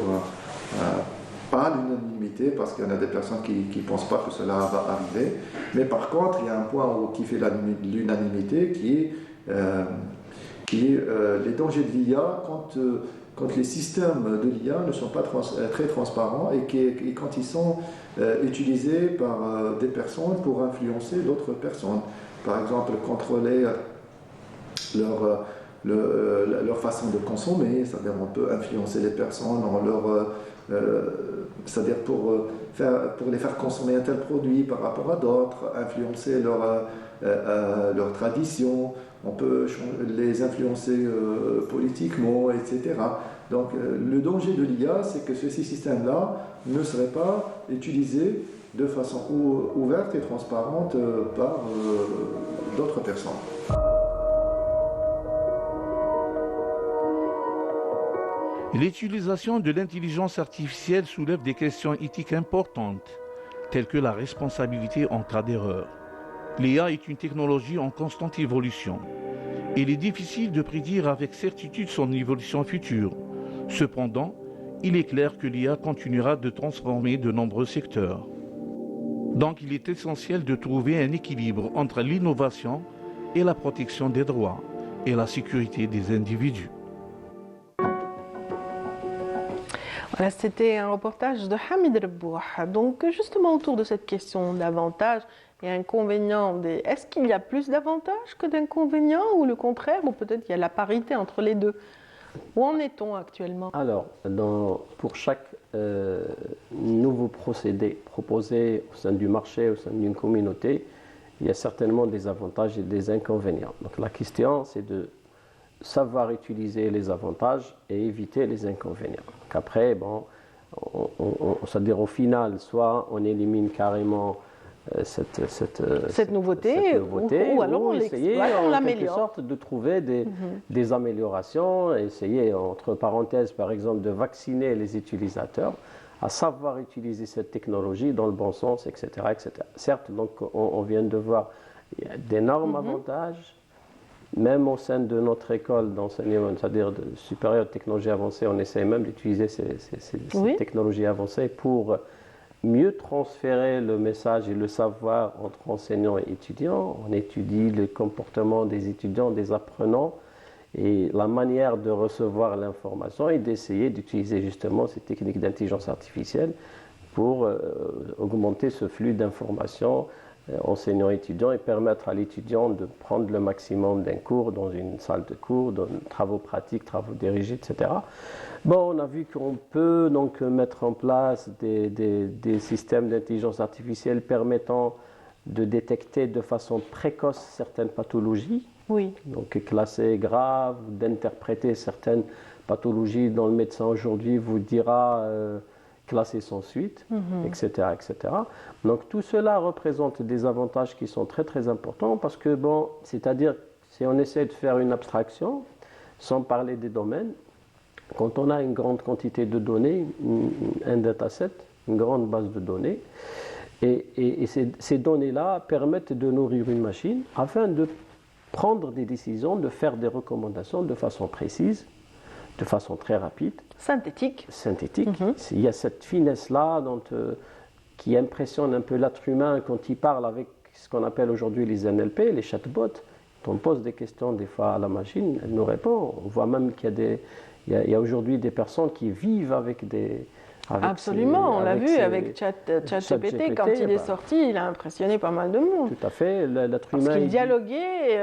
pas l'unanimité parce qu'il y en a des personnes qui ne pensent pas que cela va arriver. Mais par contre, il y a un point qui fait l'unanimité qui est les dangers de l'IA quand les systèmes de l'IA ne sont pas très transparents et quand ils sont utilisés par des personnes pour influencer d'autres personnes. Par exemple, contrôler leur façon de consommer, c'est-à-dire on peut influencer les personnes en c'est-à-dire pour les faire consommer un tel produit par rapport à d'autres, influencer leur tradition, on peut les influencer politiquement, etc. Donc le danger de l'IA, c'est que ces systèmes-là ne seraient pas utilisés de façon ouverte et transparente par d'autres personnes. L'utilisation de l'intelligence artificielle soulève des questions éthiques importantes, telles que la responsabilité en cas d'erreur. L'IA est une technologie en constante évolution. Il est difficile de prédire avec certitude son évolution future. Cependant, il est clair que l'IA continuera de transformer de nombreux secteurs. Donc il est essentiel de trouver un équilibre entre l'innovation et la protection des droits et la sécurité des individus. Voilà, c'était un reportage de Hamid Rebouh. Donc justement autour de cette question d'avantages et inconvénients, est-ce qu'il y a plus d'avantages que d'inconvénients ou le contraire, ou peut-être il y a la parité entre les deux? Où en est-on actuellement? Alors, pour chaque nouveau procédé proposé au sein du marché, au sein d'une communauté, il y a certainement des avantages et des inconvénients. Donc la question, c'est de savoir utiliser les avantages et éviter les inconvénients. Donc après, bon, c'est-à-dire au final, soit on élimine carrément cette nouveauté, ou alors on essayer en quelque sorte de trouver des améliorations, essayer entre parenthèses par exemple de vacciner les utilisateurs à savoir utiliser cette technologie dans le bon sens, etc. etc. Certes, donc on vient de voir il y a d'énormes avantages, même au sein de notre école d'enseignement, c'est-à-dire de supérieure de technologie avancée, on essaie même d'utiliser ces technologies avancées pour mieux transférer le message et le savoir entre enseignants et étudiants. On étudie le comportement des étudiants, des apprenants et la manière de recevoir l'information et d'essayer d'utiliser justement ces techniques d'intelligence artificielle pour augmenter ce flux d'informations enseignants-étudiants et permettre à l'étudiant de prendre le maximum d'un cours dans une salle de cours, dans travaux pratiques, travaux dirigés, etc. Bon, on a vu qu'on peut donc mettre en place des systèmes d'intelligence artificielle permettant de détecter de façon précoce certaines pathologies, donc classées graves, d'interpréter certaines pathologies dont le médecin aujourd'hui vous dira classées sans suite, etc., etc. Donc tout cela représente des avantages qui sont très très importants parce que, bon, c'est-à-dire si on essaie de faire une abstraction, sans parler des domaines, quand on a une grande quantité de données, un dataset, une grande base de données, et ces données-là permettent de nourrir une machine afin de prendre des décisions, de faire des recommandations de façon précise, de façon très rapide. Synthétique. Il y a cette finesse-là qui impressionne un peu l'être humain quand il parle avec ce qu'on appelle aujourd'hui les NLP, les chatbots. Quand on pose des questions des fois à la machine, elle nous répond. On voit même qu'il y a aujourd'hui des personnes qui vivent avec des... Absolument, on l'a vu avec ChatGPT, quand il est sorti, il a impressionné pas mal de monde. Tout à fait, l'être humain... Parce qu'il dialoguait,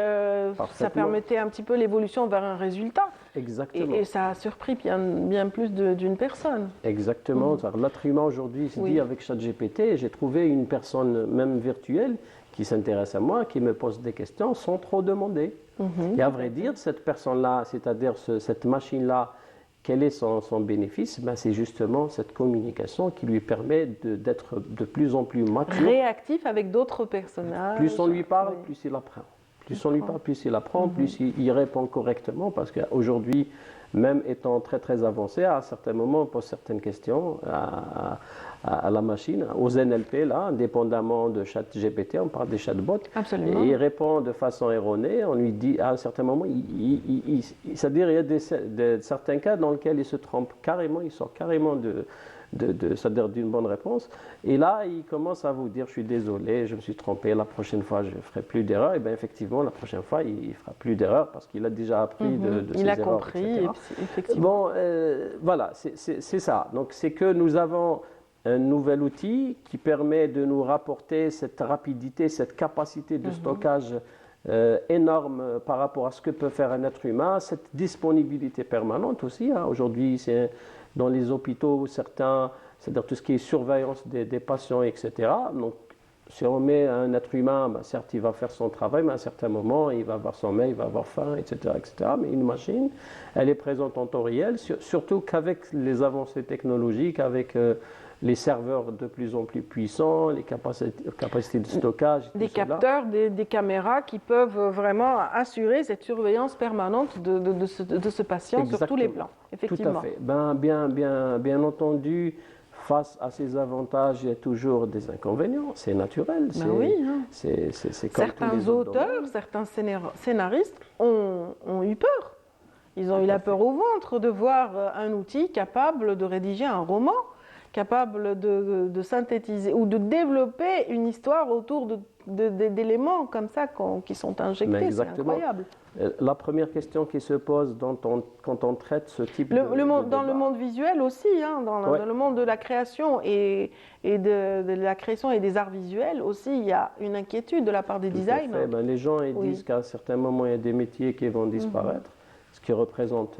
ça permettait un petit peu l'évolution vers un résultat. Exactement. Et ça a surpris bien plus d'une personne. Exactement, l'être humain aujourd'hui se dit avec ChatGPT, j'ai trouvé une personne même virtuelle qui s'intéresse à moi, qui me pose des questions sans trop demander. Et à vrai dire, cette personne-là, c'est-à-dire cette machine-là, quel est son bénéfice? C'est justement cette communication qui lui permet d'être de plus en plus mature. Réactif avec d'autres personnages. Plus on lui parle, plus il apprend. Plus on lui parle, plus il apprend, plus il répond correctement. Parce qu'aujourd'hui, même étant très très avancé, à certains moments, on pose certaines questions à la machine, aux NLP, là, indépendamment de ChatGPT, on parle des chatbots. Absolument. Et il répond de façon erronée, on lui dit, à un certain moment, c'est-à-dire il y a certains cas dans lesquels il se trompe carrément, il sort carrément c'est-à-dire d'une bonne réponse. Et là, il commence à vous dire, je suis désolé, je me suis trompé, la prochaine fois, je ne ferai plus d'erreur. Et bien effectivement, la prochaine fois, il ne fera plus d'erreur parce qu'il a déjà appris de ses erreurs. Il a compris, effectivement. Bon, voilà, c'est ça. Donc c'est que nous avons un nouvel outil qui permet de nous rapporter cette rapidité, cette capacité de stockage énorme par rapport à ce que peut faire un être humain, cette disponibilité permanente aussi. Hein. Aujourd'hui, c'est dans les hôpitaux, certains, c'est-à-dire tout ce qui est surveillance des patients, etc. Donc, si on met un être humain, ben certes, il va faire son travail, mais à un certain moment, il va avoir sommeil, il va avoir faim, etc., etc. Mais une machine, elle est présente en temps réel, surtout qu'avec les avancées technologiques, avec les serveurs de plus en plus puissants, les capacités de stockage. Des capteurs, des caméras qui peuvent vraiment assurer cette surveillance permanente de ce patient. Exactement. Sur tous les plans, effectivement. Tout à fait. Bien entendu, face à ces avantages, il y a toujours des inconvénients. C'est naturel. Ben oui, hein. C'est comme certains tous les auteurs, certains scénaristes ont eu peur. Ils ont eu la peur au ventre de voir un outil capable de rédiger un roman, capable de synthétiser ou de développer une histoire autour d'éléments comme ça qui sont injectés. C'est incroyable. La première question qui se pose quand on traite ce type de dans le monde visuel aussi, hein, dans le monde de la création et de la création et des arts visuels aussi, il y a une inquiétude de la part des designers. Les gens disent qu'à un certain moment, il y a des métiers qui vont disparaître, ce qui représente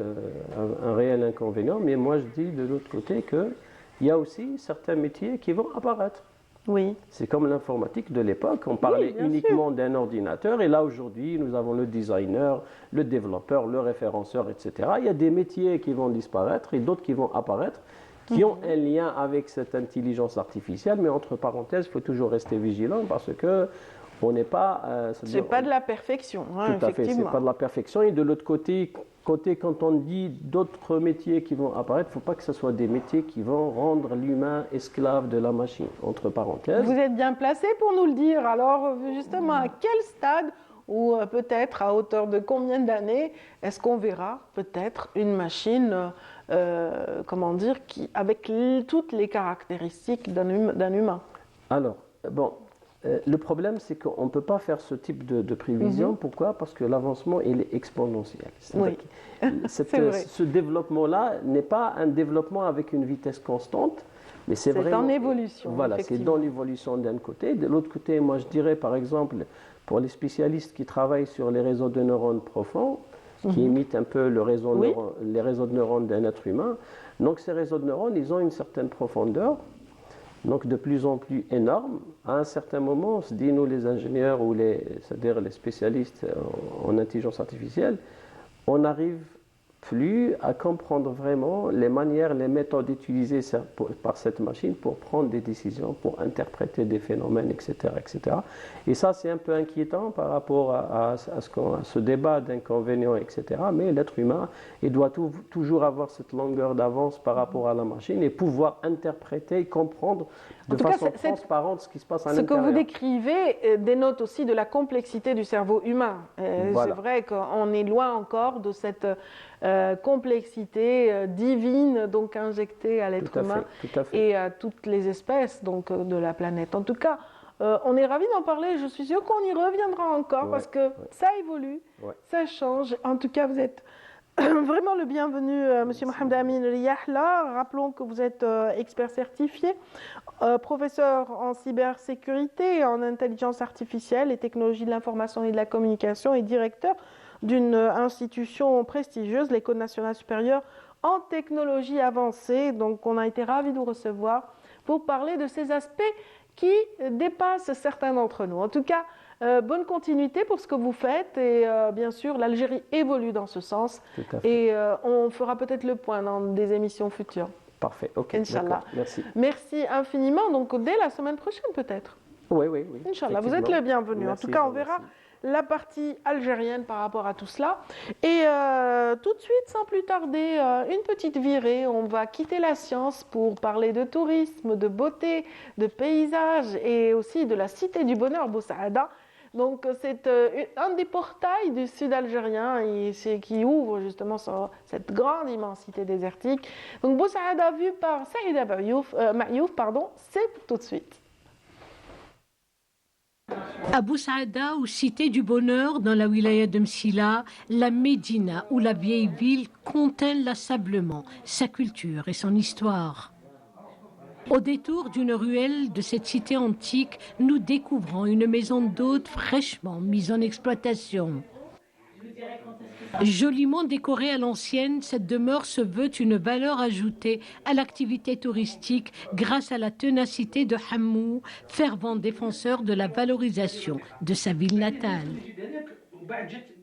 un réel inconvénient. Mais moi, je dis de l'autre côté qu'il y a aussi certains métiers qui vont apparaître. Oui. C'est comme l'informatique de l'époque, on parlait uniquement d'un ordinateur, et là aujourd'hui nous avons le designer, le développeur, le référenceur, etc. Il y a des métiers qui vont disparaître et d'autres qui vont apparaître, qui ont un lien avec cette intelligence artificielle, mais entre parenthèses, il faut toujours rester vigilant parce que on n'est pas... c'est pas de la perfection, hein, tout à fait, c'est pas de la perfection, et de l'autre côté, quand on dit d'autres métiers qui vont apparaître, il ne faut pas que ce soit des métiers qui vont rendre l'humain esclave de la machine, entre parenthèses. Vous êtes bien placé pour nous le dire. Alors, justement, à quel stade, ou peut-être à hauteur de combien d'années, est-ce qu'on verra peut-être une machine, avec toutes les caractéristiques d'un humain? Alors, le problème, c'est qu'on ne peut pas faire ce type de prévision. Pourquoi? Parce que l'avancement, il est exponentiel. Oui. Ce développement-là n'est pas un développement avec une vitesse constante, mais c'est vraiment en évolution. Voilà, c'est dans l'évolution d'un côté. De l'autre côté, moi, je dirais, par exemple, pour les spécialistes qui travaillent sur les réseaux de neurones profonds, qui imitent un peu les réseaux de neurones d'un être humain, donc ces réseaux de neurones, ils ont une certaine profondeur, donc de plus en plus énorme. À un certain moment, on se dit, nous les ingénieurs ou c'est-à-dire les spécialistes en intelligence artificielle, on n'arrive plus à comprendre vraiment les manières, les méthodes utilisées par cette machine pour prendre des décisions, pour interpréter des phénomènes, etc. etc. Et ça, c'est un peu inquiétant par rapport à ce débat d'inconvénients, etc. Mais l'être humain, il doit toujours avoir cette longueur d'avance par rapport à la machine et pouvoir interpréter et comprendre de façon transparente ce qui se passe à l'intérieur. Ce que vous décrivez dénote aussi de la complexité du cerveau humain. Voilà. C'est vrai qu'on est loin encore de cette complexité divine donc injectée à l'être humain et à toutes les espèces donc, de la planète. En tout cas, on est ravis d'en parler. Je suis sûre qu'on y reviendra encore parce que ça évolue, ça change. En tout cas, vous êtes vraiment le bienvenu, Monsieur Mohamed Amin Riyahla. Rappelons que vous êtes expert certifié, professeur en cybersécurité, en intelligence artificielle et technologie de l'information et de la communication et directeur d'une institution prestigieuse, l'École nationale supérieure en technologie avancée. Donc, on a été ravis de vous recevoir pour parler de ces aspects qui dépassent certains d'entre nous. En tout cas, bonne continuité pour ce que vous faites et bien sûr, l'Algérie évolue dans ce sens et on fera peut-être le point dans des émissions futures. Parfait, ok. Inch'Allah. Merci. Merci infiniment. Donc, dès la semaine prochaine, peut-être. Oui. Inch'Allah, vous êtes le bienvenu. Merci, en tout cas, on verra la partie algérienne par rapport à tout cela. Et tout de suite, sans plus tarder, une petite virée. On va quitter la science pour parler de tourisme, de beauté, de paysage et aussi de la cité du bonheur, Bou Saada. Donc, c'est un des portails du sud algérien qui ouvre justement cette grande immensité désertique. Donc, Bou Saada, vu par Saïda Mayouf, c'est tout de suite. À Bou Saada, ou cité du bonheur dans la wilaya de Msila, la Médina ou la vieille ville contient l'assablement, sa culture et son histoire. Au détour d'une ruelle de cette cité antique, nous découvrons une maison d'hôtes fraîchement mise en exploitation. Joliment décorée à l'ancienne, cette demeure se veut une valeur ajoutée à l'activité touristique grâce à la ténacité de Hammou, fervent défenseur de la valorisation de sa ville natale.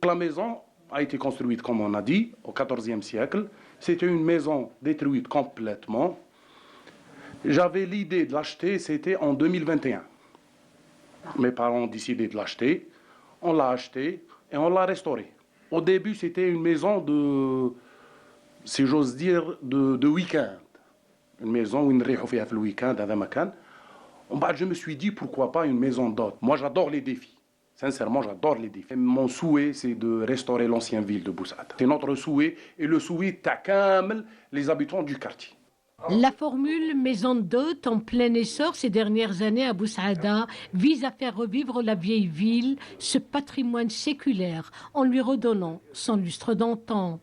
La maison a été construite, comme on a dit, au XIVe siècle. C'était une maison détruite complètement. J'avais l'idée de l'acheter, c'était en 2021. Mes parents ont décidé de l'acheter, on l'a acheté et on l'a restauré. Au début, c'était une maison de, si j'ose dire, de week-end. Une maison où on fait le week-end à Damakan. Je me suis dit, pourquoi pas une maison d'hôtes. Moi, j'adore les défis. Sincèrement, j'adore les défis. Mon souhait, c'est de restaurer l'ancienne ville de Bou Saada. C'est notre souhait et le souhait takamel les habitants du quartier. La formule maison d'hôtes en plein essor ces dernières années à Bou Saada vise à faire revivre la vieille ville, ce patrimoine séculaire, en lui redonnant son lustre d'antan.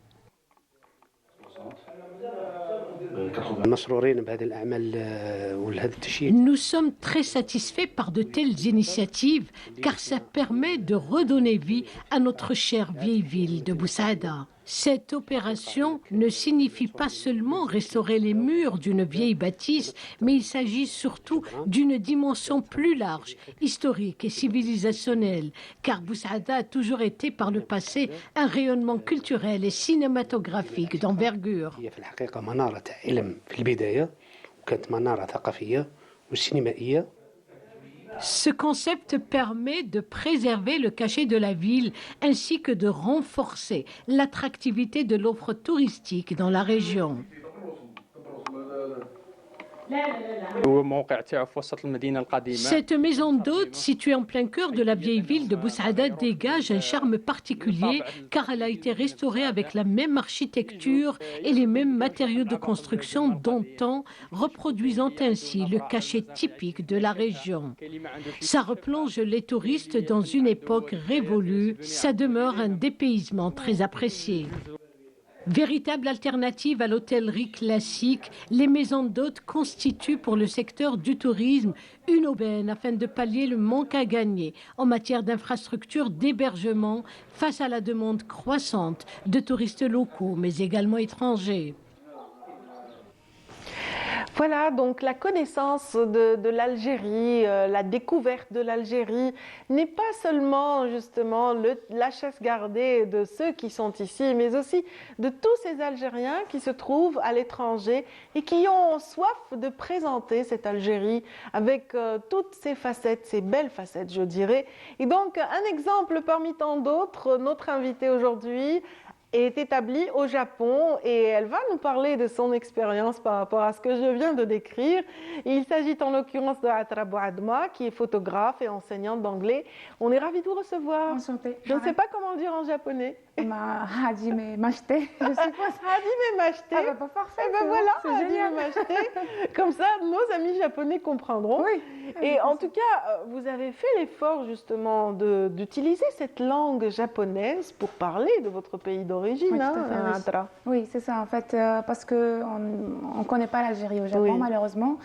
Nous sommes très satisfaits par de telles initiatives car ça permet de redonner vie à notre chère vieille ville de Bou Saada. Cette opération ne signifie pas seulement restaurer les murs d'une vieille bâtisse, mais il s'agit surtout d'une dimension plus large, historique et civilisationnelle, car Bou Saada a toujours été par le passé un rayonnement culturel et cinématographique d'envergure. Ce concept permet de préserver le cachet de la ville ainsi que de renforcer l'attractivité de l'offre touristique dans la région. Cette maison d'hôtes située en plein cœur de la vieille ville de Bou Saada dégage un charme particulier car elle a été restaurée avec la même architecture et les mêmes matériaux de construction d'antan, reproduisant ainsi le cachet typique de la région. Ça replonge les touristes dans une époque révolue, ça demeure un dépaysement très apprécié. Véritable alternative à l'hôtellerie classique, les maisons d'hôtes constituent pour le secteur du tourisme une aubaine afin de pallier le manque à gagner en matière d'infrastructures d'hébergement face à la demande croissante de touristes locaux mais également étrangers. Voilà, donc la connaissance de l'Algérie, la découverte de l'Algérie n'est pas seulement justement la chasse gardée de ceux qui sont ici, mais aussi de tous ces Algériens qui se trouvent à l'étranger et qui ont soif de présenter cette Algérie avec toutes ses facettes, ses belles facettes, je dirais. Et donc, un exemple parmi tant d'autres, notre invitée aujourd'hui est établie au Japon et elle va nous parler de son expérience par rapport à ce que je viens de décrire. Il s'agit en l'occurrence de Atra Bouadma, qui est photographe et enseignante d'anglais. On est ravis de vous recevoir. Enchantée. Je ne sais pas comment le dire en japonais. Hajime Mashite. Je suppose. Hajime Mashite. Ah bah, pas parfait. Eh ben voilà, c'est génial. Hajime Mashite. Comme ça, nos amis japonais comprendront. Oui. Et en tout cas, vous avez fait l'effort justement d'utiliser cette langue japonaise pour parler de votre pays d'origine, Oui, hein, tout à fait, Atra. Oui, c'est ça en fait, parce qu'on ne connaît pas l'Algérie au Japon, Oui. malheureusement.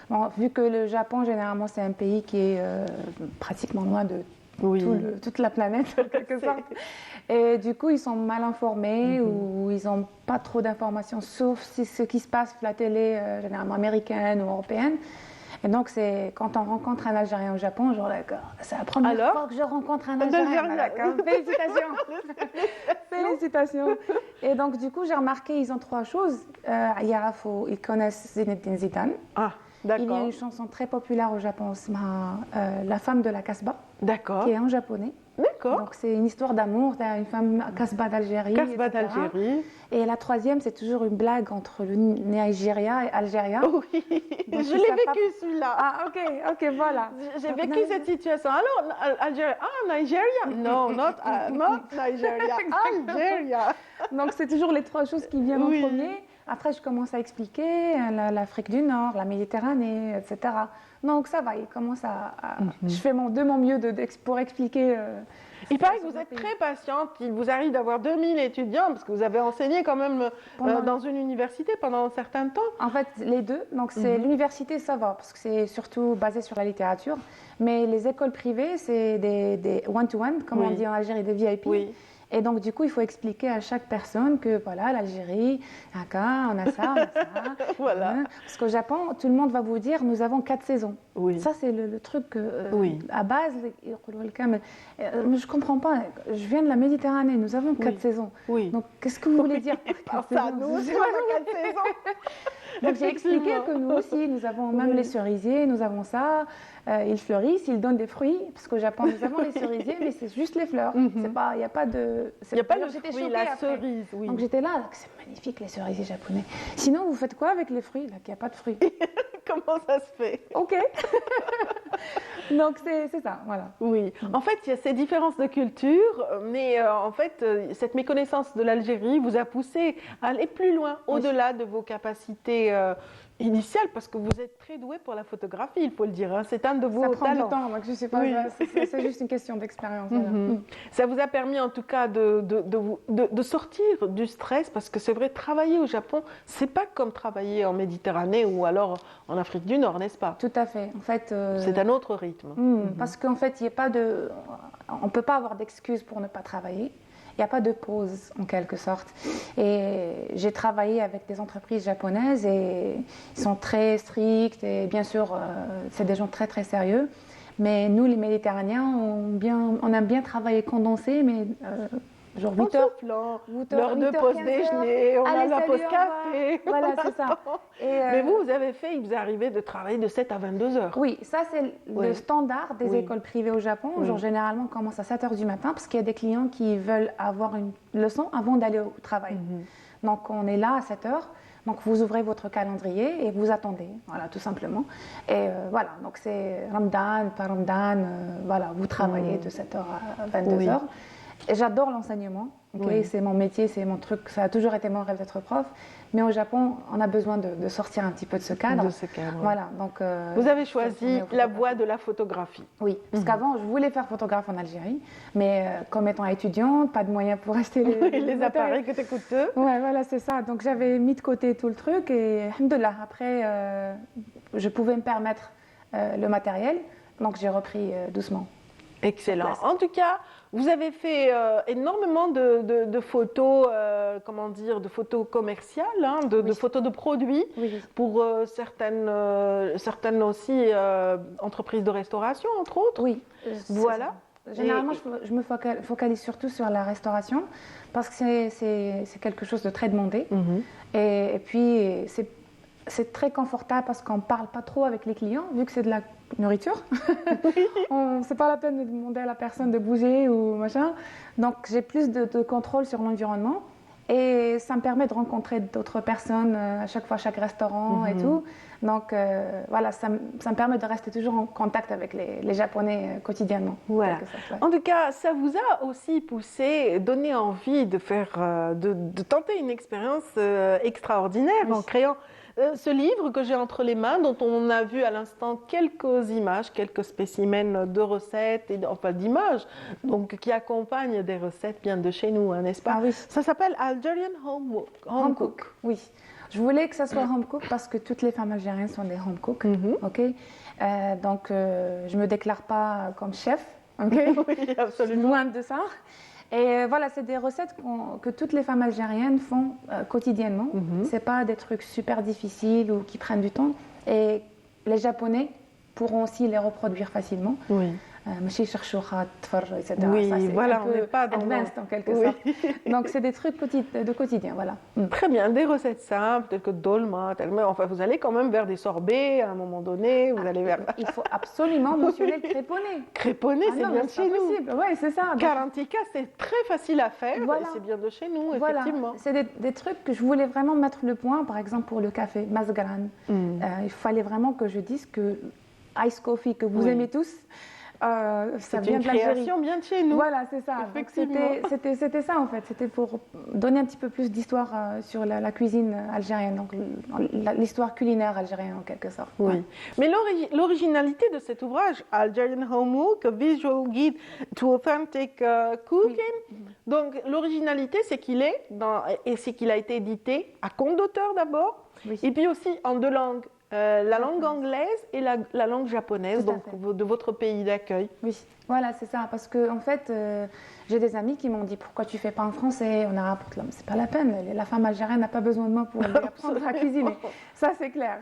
Bon, vu que le Japon, généralement, c'est un pays qui est pratiquement loin de toute la planète, en quelque sorte. Et du coup, ils sont mal informés ou ils n'ont pas trop d'informations, sauf si ce qui se passe sur la télé, généralement américaine ou européenne. Et donc, c'est quand on rencontre un Algérien au Japon, genre, d'accord, c'est la première fois que je rencontre un Algérien. D'accord, félicitations. Félicitations. Et donc, du coup, j'ai remarqué, ils ont trois choses. Ils connaissent Zinedine Zidane. Ah, d'accord. Il y a une chanson très populaire au Japon, La femme de la Casbah, qui est en japonais. D'accord. Donc, c'est une histoire d'amour, une femme Casbah d'Algérie. Casbah d'Algérie. Et la troisième, c'est toujours une blague entre le Nigeria et Algérie. Oui, je l'ai vécu celui-là. Ah, ok, voilà. J'ai vécu cette situation. Alors, Algérie, Nigeria. Non, not Nigeria, Algérie. Donc, c'est toujours les trois choses qui viennent en premier. Après, je commence à expliquer l'Afrique du Nord, la Méditerranée, etc. Donc, ça va, il commence à... Je fais de mon mieux pour expliquer Il paraît que vous êtes très patiente, il vous arrive d'avoir 2000 étudiants, parce que vous avez enseigné quand même dans une université pendant un certain temps. En fait, les deux. Donc, c'est l'université, ça va, parce que c'est surtout basé sur la littérature. Mais les écoles privées, c'est des one-to-one, comme on dit en Algérie, des VIP. Oui. Et donc, du coup, il faut expliquer à chaque personne que, voilà, l'Algérie, on a ça, on a ça. Voilà. Parce qu'au Japon, tout le monde va vous dire, nous avons 4 saisons. Oui. Ça, c'est le truc à base. Je ne comprends pas. Je viens de la Méditerranée, nous avons 4 saisons. Oui. Donc, qu'est-ce que vous voulez dire par 4 saisons? Nous aussi, on a 4 saisons. Donc, j'ai expliqué que nous aussi, nous avons même les cerisiers, nous avons ça. Ils fleurissent, ils donnent des fruits, parce qu'au Japon, nous avons les cerisiers, mais c'est juste les fleurs. Il n'y a pas de... Il n'y a pas le J'étais fruit, choquée la après. cerise, oui. Donc j'étais là, c'est magnifique les cerisiers japonais. Sinon, vous faites quoi avec les fruits, là, qu'il n'y a pas de fruits? Comment ça se fait? Ok. Donc c'est ça, voilà. Oui, en fait, il y a ces différences de culture, mais en fait, cette méconnaissance de l'Algérie vous a poussé à aller plus loin, au-delà de vos capacités initiales, parce que vous êtes très doué pour la photographie, il faut le dire. Hein. C'est un de vos talents. Ça prend talents. du temps, donc je sais pas, c'est juste une question d'expérience. Voilà. Ça vous a permis en tout cas de sortir du stress, parce que c'est vrai, travailler au Japon, c'est pas comme travailler en Méditerranée ou alors en Afrique du Nord, n'est-ce pas? Tout à fait. En fait, c'est un autre rythme. Parce qu'en fait, on ne peut pas avoir d'excuses pour ne pas travailler. Il n'y a pas de pause, en quelque sorte. Et j'ai travaillé avec des entreprises japonaises et ils sont très stricts et bien sûr, c'est des gens très, très sérieux. Mais nous, les Méditerranéens, on aime bien travailler condensé, mais genre 8 heures. L'heure de pause déjeuner, on a la pause café. Voilà, c'est ça. Mais vous avez fait, il vous est arrivé de travailler de 7 à 22 heures. Oui, ça c'est le standard des écoles privées au Japon. Genre, généralement, on commence à 7 heures du matin parce qu'il y a des clients qui veulent avoir une leçon avant d'aller au travail. Donc, on est là à 7 heures. Donc, vous ouvrez votre calendrier et vous attendez, voilà, tout simplement. Et voilà, donc c'est Ramadan, pas Ramadan, voilà, vous travaillez de 7 heures à 22 heures. Et j'adore l'enseignement, c'est mon métier, c'est mon truc, ça a toujours été mon rêve d'être prof. Mais au Japon, on a besoin de sortir un petit peu de ce cadre. Voilà, donc, vous avez choisi la voie de la photographie. Oui, parce qu'avant, je voulais faire photographe en Algérie, mais comme étant étudiante, pas de moyens pour acheter les appareils qui étaient coûteux. Ouais, voilà, c'est ça. Donc j'avais mis de côté tout le truc et alhamdoulilah, après, je pouvais me permettre le matériel, donc j'ai repris doucement. Excellent. En tout cas, vous avez fait énormément de photos, comment dire, de photos commerciales, hein, de photos de produits pour certaines aussi entreprises de restauration, entre autres. Oui. Voilà. Généralement, je me focalise surtout sur la restauration parce que c'est quelque chose de très demandé. Et puis, c'est très confortable parce qu'on ne parle pas trop avec les clients, vu que c'est de la nourriture. C'est pas la peine de demander à la personne de bouger ou machin. Donc, j'ai plus de contrôle sur l'environnement. Et ça me permet de rencontrer d'autres personnes à chaque fois, chaque restaurant et tout. Donc, voilà, ça me permet de rester toujours en contact avec les Japonais quotidiennement. Voilà. En tout cas, ça vous a aussi poussé, donné envie de de tenter une expérience extraordinaire en créant ce livre que j'ai entre les mains, dont on a vu à l'instant quelques images, quelques spécimens de recettes, enfin d'images, donc qui accompagnent des recettes bien de chez nous, hein, n'est-ce pas? Ça s'appelle Algerian Home Cook. Oui. Je voulais que ça soit home cook parce que toutes les femmes algériennes sont des home cook. Donc, je ne me déclare pas comme chef. Oui, absolument. Loin de ça. Et voilà, c'est des recettes que toutes les femmes algériennes font quotidiennement. Ce n'est pas des trucs super difficiles ou qui prennent du temps. Et les Japonais pourront aussi les reproduire facilement. Oui. etc. Oui, ça, voilà, on n'est pas dans advanced en quelque sorte. Donc, c'est des trucs de quotidien, voilà. Très bien, des recettes simples, telles que dolma, enfin, vous allez quand même vers des sorbets à un moment donné, vous allez vers... Il faut absolument mentionner le créponné. Créponné, c'est bien de chez nous. Oui, c'est ça. Carantica, c'est très facile à faire, et c'est bien de chez nous, effectivement. C'est des trucs que je voulais vraiment mettre le point, par exemple pour le café, Mazgaran. Il fallait vraiment que je dise que Ice Coffee, que vous aimez tous, ça C'est vient une de l'Algérie. création bien de chez nous. Voilà, c'est ça. Donc, c'était ça en fait. C'était pour donner un petit peu plus d'histoire sur la cuisine algérienne, donc l'histoire culinaire algérienne en quelque sorte. Oui. Ouais. Mais l'originalité de cet ouvrage, Algerian Homework, a Visual Guide to Authentic Cooking, donc l'originalité c'est qu'il est et c'est qu'il a été édité à compte d'auteur d'abord, et puis aussi en deux langues. La langue anglaise et la langue japonaise, donc de votre pays d'accueil. Oui, voilà, c'est ça. Parce que en fait, j'ai des amis qui m'ont dit pourquoi tu fais pas en français, en arabe. C'est pas la peine. La femme algérienne n'a pas besoin de moi pour lui apprendre à cuisiner. Ça, c'est clair.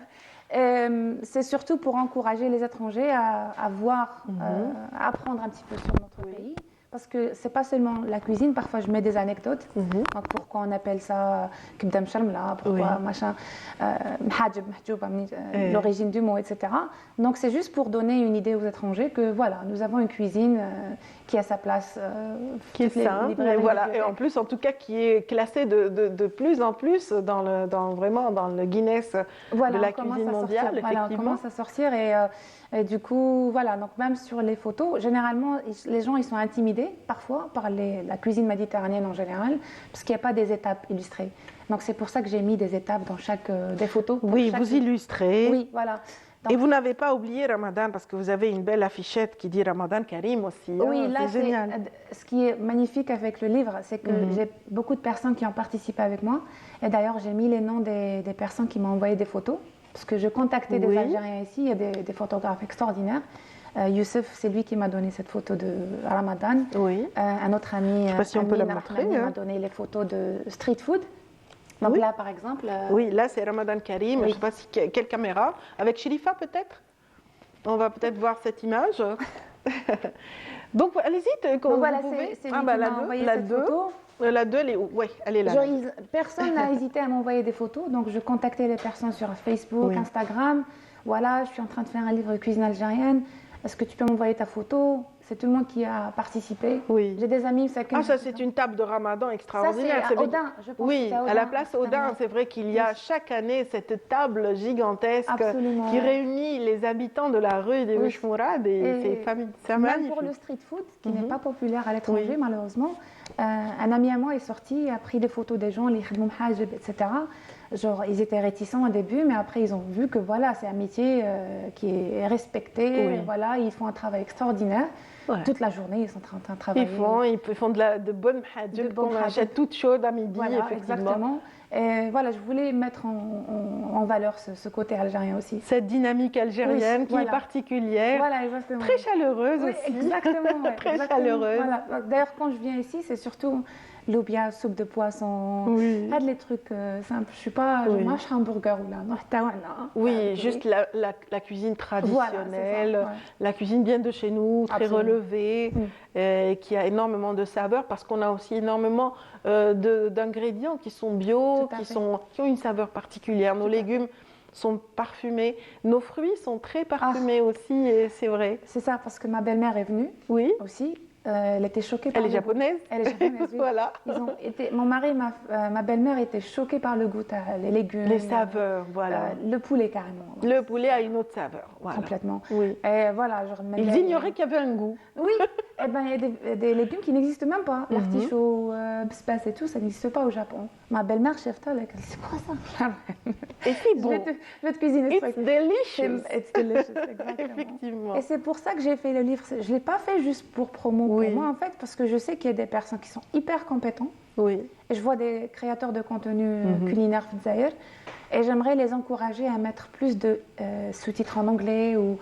C'est surtout pour encourager les étrangers à voir, à apprendre un petit peu sur notre pays. Parce que c'est pas seulement la cuisine, parfois je mets des anecdotes. Donc pourquoi on appelle ça kibda mcharmla, pourquoi machin, mhajib, mahjoub, l'origine du mot, etc. Donc c'est juste pour donner une idée aux étrangers que voilà, nous avons une cuisine qui a sa place, qui est simple, et voilà, et en plus, en tout cas, qui est classée de plus en plus vraiment dans le Guinness de la cuisine mondiale. Voilà, on commence à sortir et du coup, voilà, donc même sur les photos, généralement, les gens ils sont intimidés parfois par la cuisine méditerranéenne en général, parce qu'il n'y a pas des étapes illustrées. Donc c'est pour ça que j'ai mis des étapes dans chaque des photos. Oui, vous illustrez. Oui, voilà. Donc, et vous n'avez pas oublié Ramadan, parce que vous avez une belle affichette qui dit Ramadan Karim aussi. Oui, là, c'est génial. Ce qui est magnifique avec le livre, c'est que j'ai beaucoup de personnes qui ont participé avec moi. Et d'ailleurs, j'ai mis les noms des personnes qui m'ont envoyé des photos. Parce que je contactais des Algériens ici, il y a des photographes extraordinaires. Youssef, c'est lui qui m'a donné cette photo de Ramadan. Oui. Un autre ami, je sais pas si on peut la montrer, m'a donné les photos de street food. Donc là, par exemple... Oui, là, c'est Ramadan Karim. Je ne sais pas si quelle caméra. Avec Sherifa, peut-être. On va peut-être voir cette image. Donc, allez-y, quand vous voilà, pouvez. C'est lui qui m'a envoyé cette photo. La 2, elle est là. Personne n'a hésité à m'envoyer des photos, donc je contactais les personnes sur Facebook, Instagram. Voilà, je suis en train de faire un livre de cuisine algérienne. Est-ce que tu peux m'envoyer ta photo? C'est tout le monde qui a participé. Oui. J'ai des amis. Ça, c'est une table de Ramadan extraordinaire. Ça, c'est à Audin, je pense. Oui, à la place Audin, c'est vrai qu'il y a chaque année cette table gigantesque qui réunit les habitants de la rue des Wishmourad et ses familles. C'est magnifique. Même pour le street food, qui n'est pas populaire à l'étranger, malheureusement, un ami à moi est sorti, a pris des photos des gens, les khidmoum hajib, etc. Genre, ils étaient réticents au début, mais après, ils ont vu que voilà, c'est un métier qui est respecté. Voilà, ils font un travail extraordinaire. Toute la journée, ils sont en train de travailler. Ils font de bonnes hajib qu'on achète toutes chaudes à midi, voilà, effectivement. Exactement. Et voilà, je voulais mettre en valeur ce côté algérien aussi. Cette dynamique algérienne qui est particulière, voilà, exactement. Très chaleureuse aussi. Exactement, très chaleureuse. Voilà. D'ailleurs, quand je viens ici, c'est surtout l'obia, soupe de poisson, les trucs simples. Je suis pas, je mange un hamburger ou là. Oui, juste la cuisine traditionnelle, voilà, la cuisine bien de chez nous, très relevée, qui a énormément de saveurs parce qu'on a aussi énormément d'ingrédients qui sont bio, qui ont une saveur particulière. Nos légumes sont parfumés, nos fruits sont très parfumés aussi, et c'est vrai. C'est ça, parce que ma belle-mère est venue aussi. Elle était choquée par Elle est japonaise. Elle est japonaise, oui. Voilà. Mon mari et ma belle-mère étaient choqués par le goût, les légumes. Les saveurs, voilà. Le poulet, carrément. Le poulet a une autre saveur. Voilà. Complètement. Oui. Et voilà, ils ignoraient qu'il y avait un goût. Oui. Eh ben, il y a des légumes qui n'existent même pas. L'artichaut, bspas et tout, ça n'existe pas au Japon. Ma belle-mère, chef elle dit, c'est quoi ça? Et c'est bon. Je vais te cuisiner. It's delicious. It's delicious, exactement. Effectivement. Et c'est pour ça que j'ai fait le livre. Je ne l'ai pas fait juste pour promo pour moi, en fait, parce que je sais qu'il y a des personnes qui sont hyper compétentes. Oui. Et je vois des créateurs de contenu culinaire Fidzaïr. Et j'aimerais les encourager à mettre plus de sous-titres en anglais ou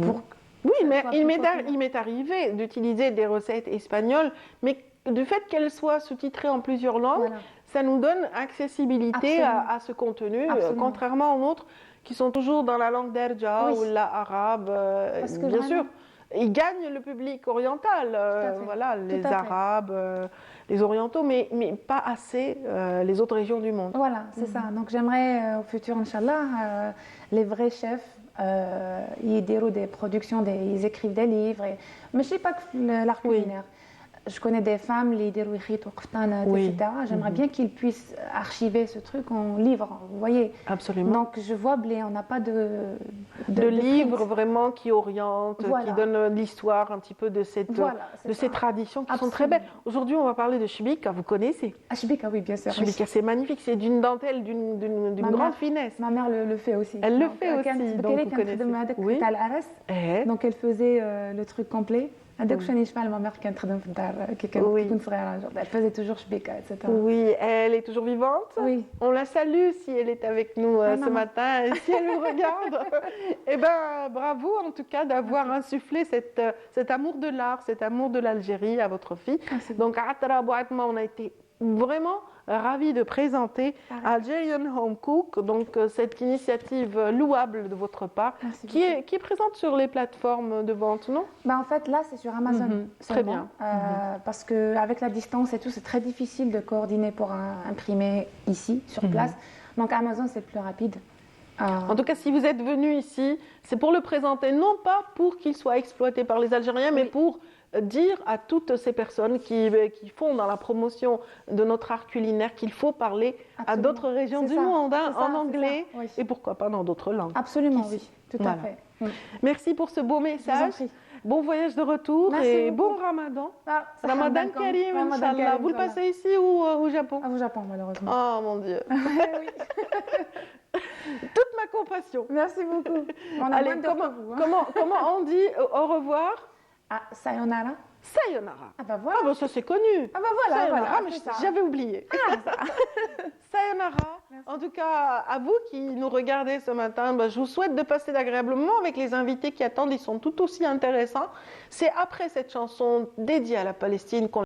pour... Oui, mais il m'est arrivé d'utiliser des recettes espagnoles, mais du fait qu'elles soient sous-titrées en plusieurs langues, ça nous donne accessibilité à ce contenu, contrairement aux autres qui sont toujours dans la langue d'Erja ou l'arabe. Bien sûr, ils gagnent le public oriental, voilà, les Arabes, les Orientaux, mais pas assez les autres régions du monde. Voilà, c'est ça. Donc j'aimerais au futur, Inch'Allah, les vrais chefs, ils déroulent des productions, ils écrivent des livres, mais je ne sais pas que l'art culinaire. je connais des femmes, les dérouillés, etc. J'aimerais bien qu'ils puissent archiver ce truc en livre, vous voyez. Absolument. Donc je vois Blé, on n'a pas de livres vraiment qui orientent, voilà. qui donnent l'histoire un petit peu de, ces traditions qui sont très belles. Aujourd'hui, on va parler de Chibika, vous connaissez? Chibika, oui, bien sûr. Chibika, c'est magnifique, c'est d'une dentelle, d'une grande finesse. Ma mère le fait aussi. Elle le fait aussi, donc vous connaissez. Oui. Donc elle faisait le truc complet. هذاك واش راني شفنا ما كانت تخدم في الدار كي كنت صغيره elle faisait toujours شبيكه etc. Oui, elle est toujours vivante. Oui. On la salue si elle est avec nous ce matin et si elle nous regarde. Eh ben bravo en tout cas d'avoir insufflé cet amour de l'art, cet amour de l'Algérie à votre fille. Donc à Atara Bouatma, on a été vraiment ravis de présenter Algerian Home Cook, donc cette initiative louable de votre part, qui est présente sur les plateformes de vente, non? En fait, là, c'est sur Amazon. Très bien. Parce qu'avec la distance et tout, c'est très difficile de coordonner pour imprimer ici, sur place. Donc Amazon, c'est plus rapide. En tout cas, si vous êtes venu ici, c'est pour le présenter, non pas pour qu'il soit exploité par les Algériens, mais pour dire à toutes ces personnes qui font dans la promotion de notre art culinaire qu'il faut parler à d'autres régions du monde, en anglais, et pourquoi pas dans d'autres langues. Absolument, oui, tout à fait. Merci pour ce beau message. Bon voyage de retour. Merci et beaucoup. Bon Ramadan. Ramadan Karim, Inch'Allah. Vous le passez ici ou au Japon? Au Japon, malheureusement. Oh mon Dieu. Toute ma compassion. Merci beaucoup. Allez, comment on dit au revoir? Sayonara. Sayonara. Ah bah voilà. Ah bah ça c'est connu. Ah bah voilà. Sayonara, mais j'avais oublié. Sayonara. Merci. En tout cas, à vous qui nous regardez ce matin, je vous souhaite de passer d'agréables moments avec les invités qui attendent. Ils sont tout aussi intéressants. C'est après cette chanson dédiée à la Palestine qu'on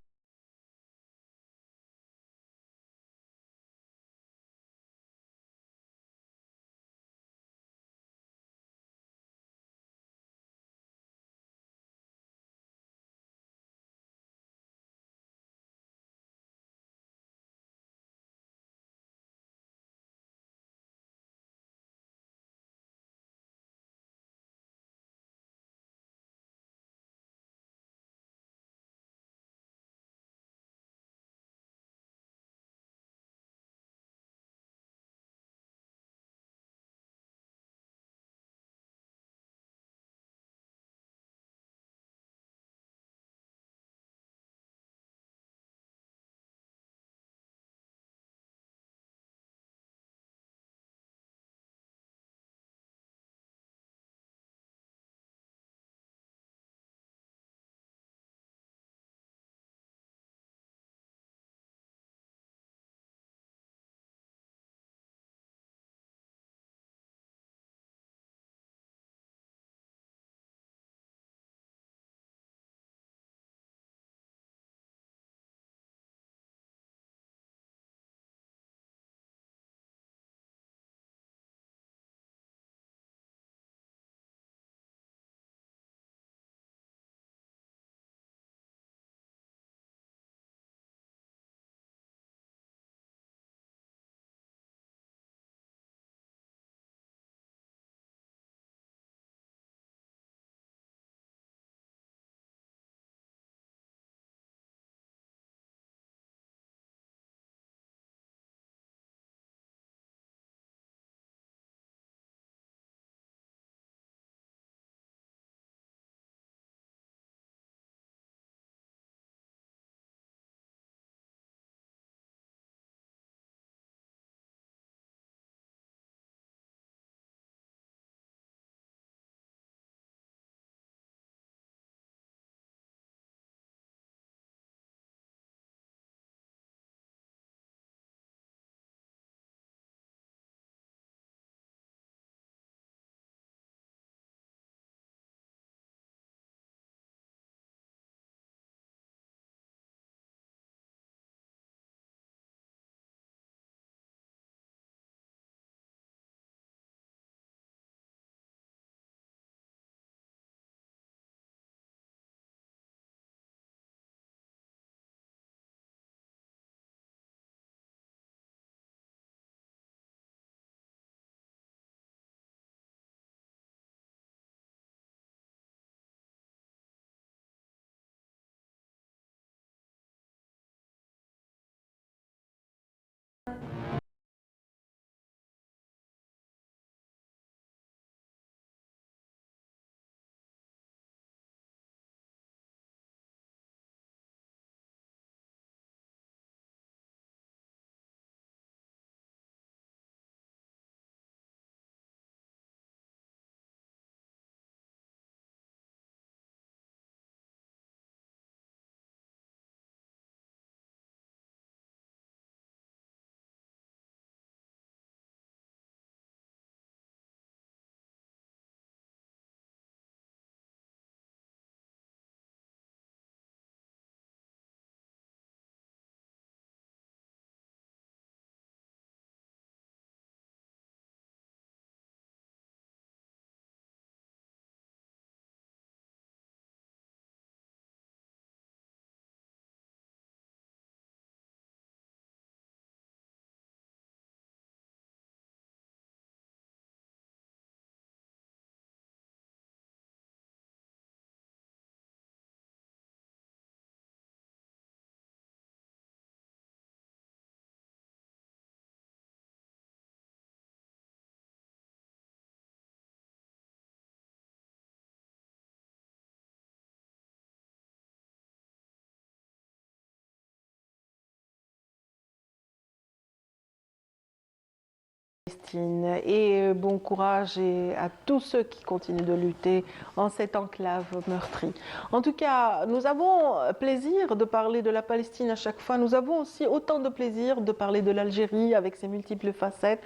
Et bon courage à tous ceux qui continuent de lutter en cette enclave meurtrie. En tout cas, nous avons plaisir de parler de la Palestine à chaque fois. Nous avons aussi autant de plaisir de parler de l'Algérie avec ses multiples facettes.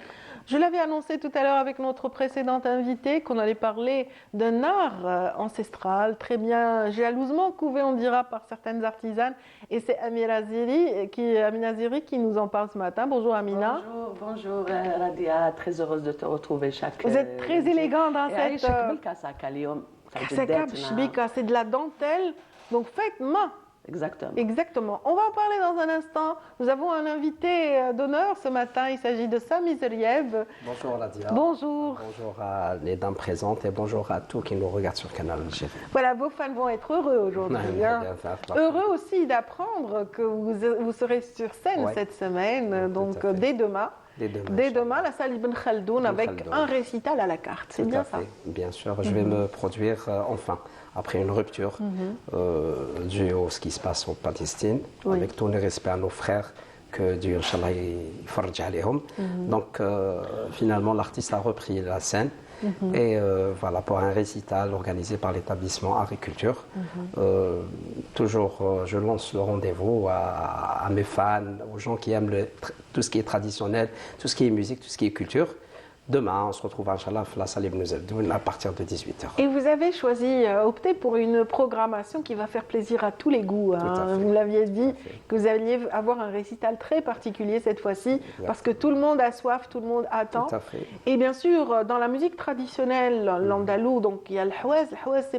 Je l'avais annoncé tout à l'heure avec notre précédente invitée qu'on allait parler d'un art ancestral, très bien jalousement couvé, on dira, par certaines artisanes. Et c'est Amina Ziri qui nous en parle ce matin. Bonjour Amina. Bonjour Radia, très heureuse de te retrouver chaque Vous êtes très élégante dans cette... C'est de la dentelle, donc faites main. Exactement. Exactement. On va en parler dans un instant. Nous avons un invité d'honneur ce matin. Il s'agit de Sami Zeriev. Bonjour Radia. Bonjour. Bonjour à les dames présentes et bonjour à tous qui nous regardent sur Canal Algérie. Voilà, vos fans vont être heureux aujourd'hui. Heureux aussi d'apprendre que vous serez sur scène cette semaine, donc dès demain. Dès demain, la salle Ibn Khaldoun avec un récital à la carte. C'est bien ça? Bien sûr, je vais me produire enfin, après une rupture due à ce qui se passe en Palestine, avec tous les respects à nos frères, que Dieu, Inch'Allah, farj alayhum. Donc, finalement, l'artiste a repris la scène. Et voilà, pour un récital organisé par l'établissement Art et Culture. Toujours, je lance le rendez-vous à mes fans, aux gens qui aiment tout ce qui est traditionnel, tout ce qui est musique, tout ce qui est culture. Demain, on se retrouve Inch'Allah la salle Ibn Khaldoun à partir de 18h. Et vous avez choisi, opté pour une programmation qui va faire plaisir à tous les goûts. Hein. Vous l'aviez dit que vous alliez avoir un récital très particulier cette fois-ci, parce que tout le monde a soif, tout le monde attend. Tout à fait. Et bien sûr, dans la musique traditionnelle, l'andalou, donc il y a le hawaz. Le hawaz,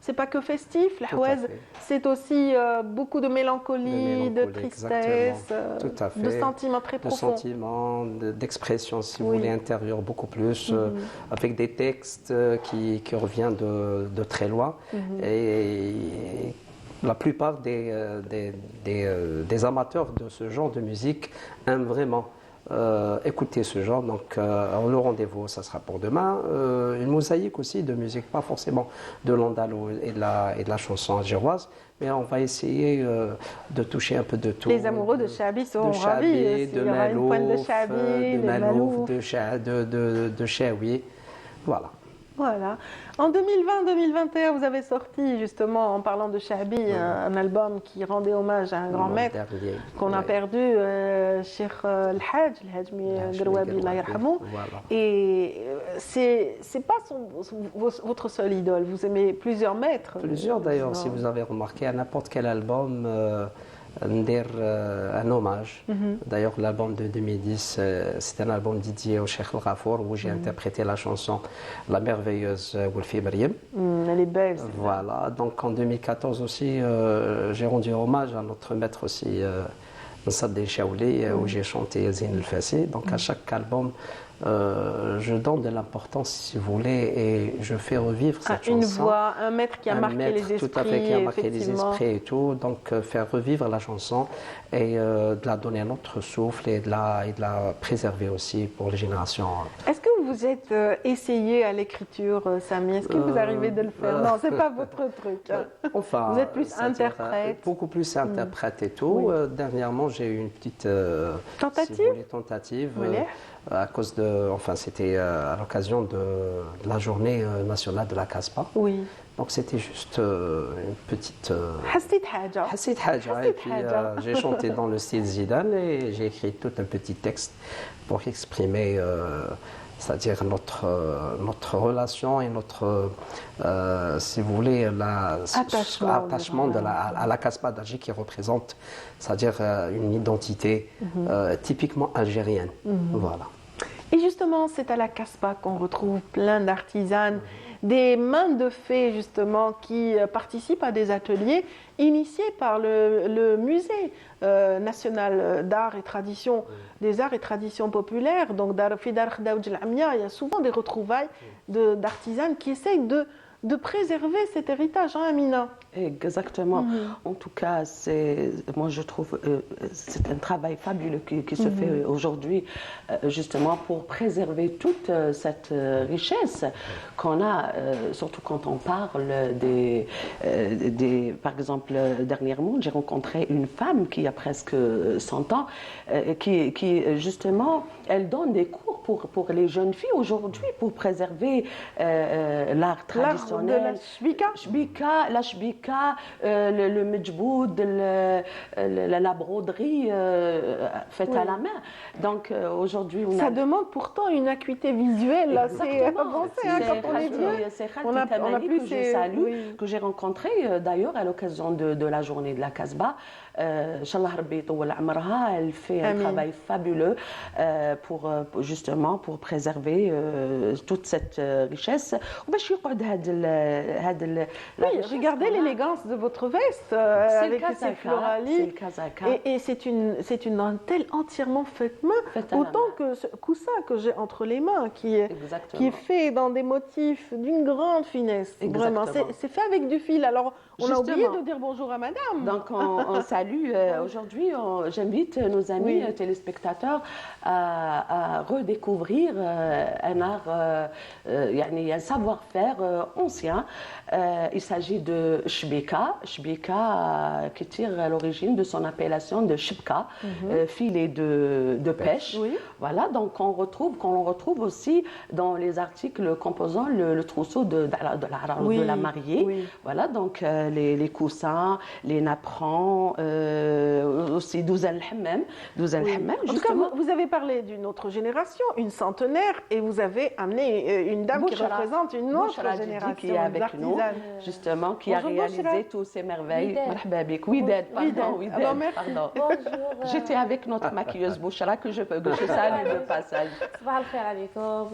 c'est pas que festif. Le hawaz, c'est aussi beaucoup de mélancolie, de tristesse, de sentiments très profonds. De sentiments, d'expression, si vous voulez, intérieure beaucoup plus, avec des textes qui reviennent de très loin. Et la plupart des amateurs de ce genre de musique aiment vraiment écouter ce genre. Donc le rendez-vous, ça sera pour demain. Une mosaïque aussi de musique, pas forcément de l'andalou et de la chanson algéroise, mais on va essayer de toucher un peu de tout. Les amoureux de Chabi seront ravis. De Malouf, de Chaoui. Voilà. Voilà. En 2020-2021, vous avez sorti, justement, en parlant de Chabi, un album qui rendait hommage à un grand maître qu'on a perdu, Cheikh El-Hajj Grouabi, Allah yarhamou. Et c'est pas votre seule idole, vous aimez plusieurs maîtres. Plusieurs d'ailleurs, si vous avez remarqué, à n'importe quel album, un hommage. D'ailleurs, l'album de 2010, c'est un album dédié au Cheikh El Ghafour où j'ai interprété la chanson La merveilleuse Wolfi Maryam. Elle est belle. Voilà, donc en 2014 aussi, j'ai rendu hommage à notre maître aussi, Nassaddin Chaouli, où j'ai chanté Zine El Fassi. Donc à chaque album, je donne de l'importance, si vous voulez, et je fais revivre cette chanson. Une voix, un maître qui a marqué les esprits. Tout à fait, qui a marqué les esprits et tout. Donc faire revivre la chanson et de la donner un autre souffle et de la préserver aussi pour les générations. Est-ce que vous vous êtes essayé à l'écriture, Sami? Est-ce que vous arrivez de le faire? Non, c'est pas votre truc. Enfin, vous êtes plus interprète. Beaucoup plus interprète et tout. Dernièrement, j'ai eu une petite tentative. À cause de, enfin, c'était à l'occasion de la journée nationale de la Casbah. Oui. Donc c'était juste une petite. Hassit Haja. Et puis j'ai chanté dans le style Zidane et j'ai écrit tout un petit texte pour exprimer, c'est-à-dire notre relation et notre, si vous voulez, attachement à la Casbah d'Alger qui représente, c'est-à-dire une identité typiquement algérienne. Voilà. Et justement, c'est à la Casbah qu'on retrouve plein d'artisanes, des mains de fées justement qui participent à des ateliers initiés par le musée national d'art et tradition, des arts et traditions populaires. Donc, Fidar Khdaoudj Al-Amia, il y a souvent des retrouvailles d'artisanes qui essayent de préserver cet héritage, hein, Amina? Exactement. En tout cas, moi je trouve c'est un travail fabuleux qui se fait aujourd'hui, justement pour préserver toute cette richesse qu'on a, surtout quand on parle par exemple, dernièrement, j'ai rencontré une femme qui a presque 100 ans, qui justement, elle donne des cours pour les jeunes filles aujourd'hui, pour préserver l'art traditionnel. La shbika, le medjboud, la broderie faite à la main. Donc aujourd'hui, ça demande pourtant une acuité visuelle assez avancée quand on est vieux. On a plus que je salue, que j'ai rencontré d'ailleurs à l'occasion de la journée de la Casbah. Elle fait un travail fabuleux justement pour préserver toute cette richesse. Regardez l'élégance de votre veste avec ces floralies. Et c'est une dentelle entièrement faite main, autant que ce coussin que j'ai entre les mains, qui est fait dans des motifs d'une grande finesse. Vraiment, c'est fait avec du fil. Alors, on a oublié de dire bonjour à madame. Donc, on salue. Aujourd'hui, j'invite nos amis téléspectateurs à redécouvrir un art, un savoir-faire ancien. Il s'agit de shbika qui tire à l'origine de son appellation de shibka, filet de pêche. Voilà, donc qu'on retrouve aussi dans les articles composant le trousseau de la mariée. Voilà, donc les coussins, les napperons, aussi Douza al-Hammam. En tout cas, vous avez parlé d'une autre génération, une centenaire, et vous avez amené une dame qui représente une autre génération qui est avec nous, justement, qui a réalisé tous ces merveilles. Pardon. J'étais avec notre maquilleuse Bouchra que je salue de passage. صباح الخير عليكم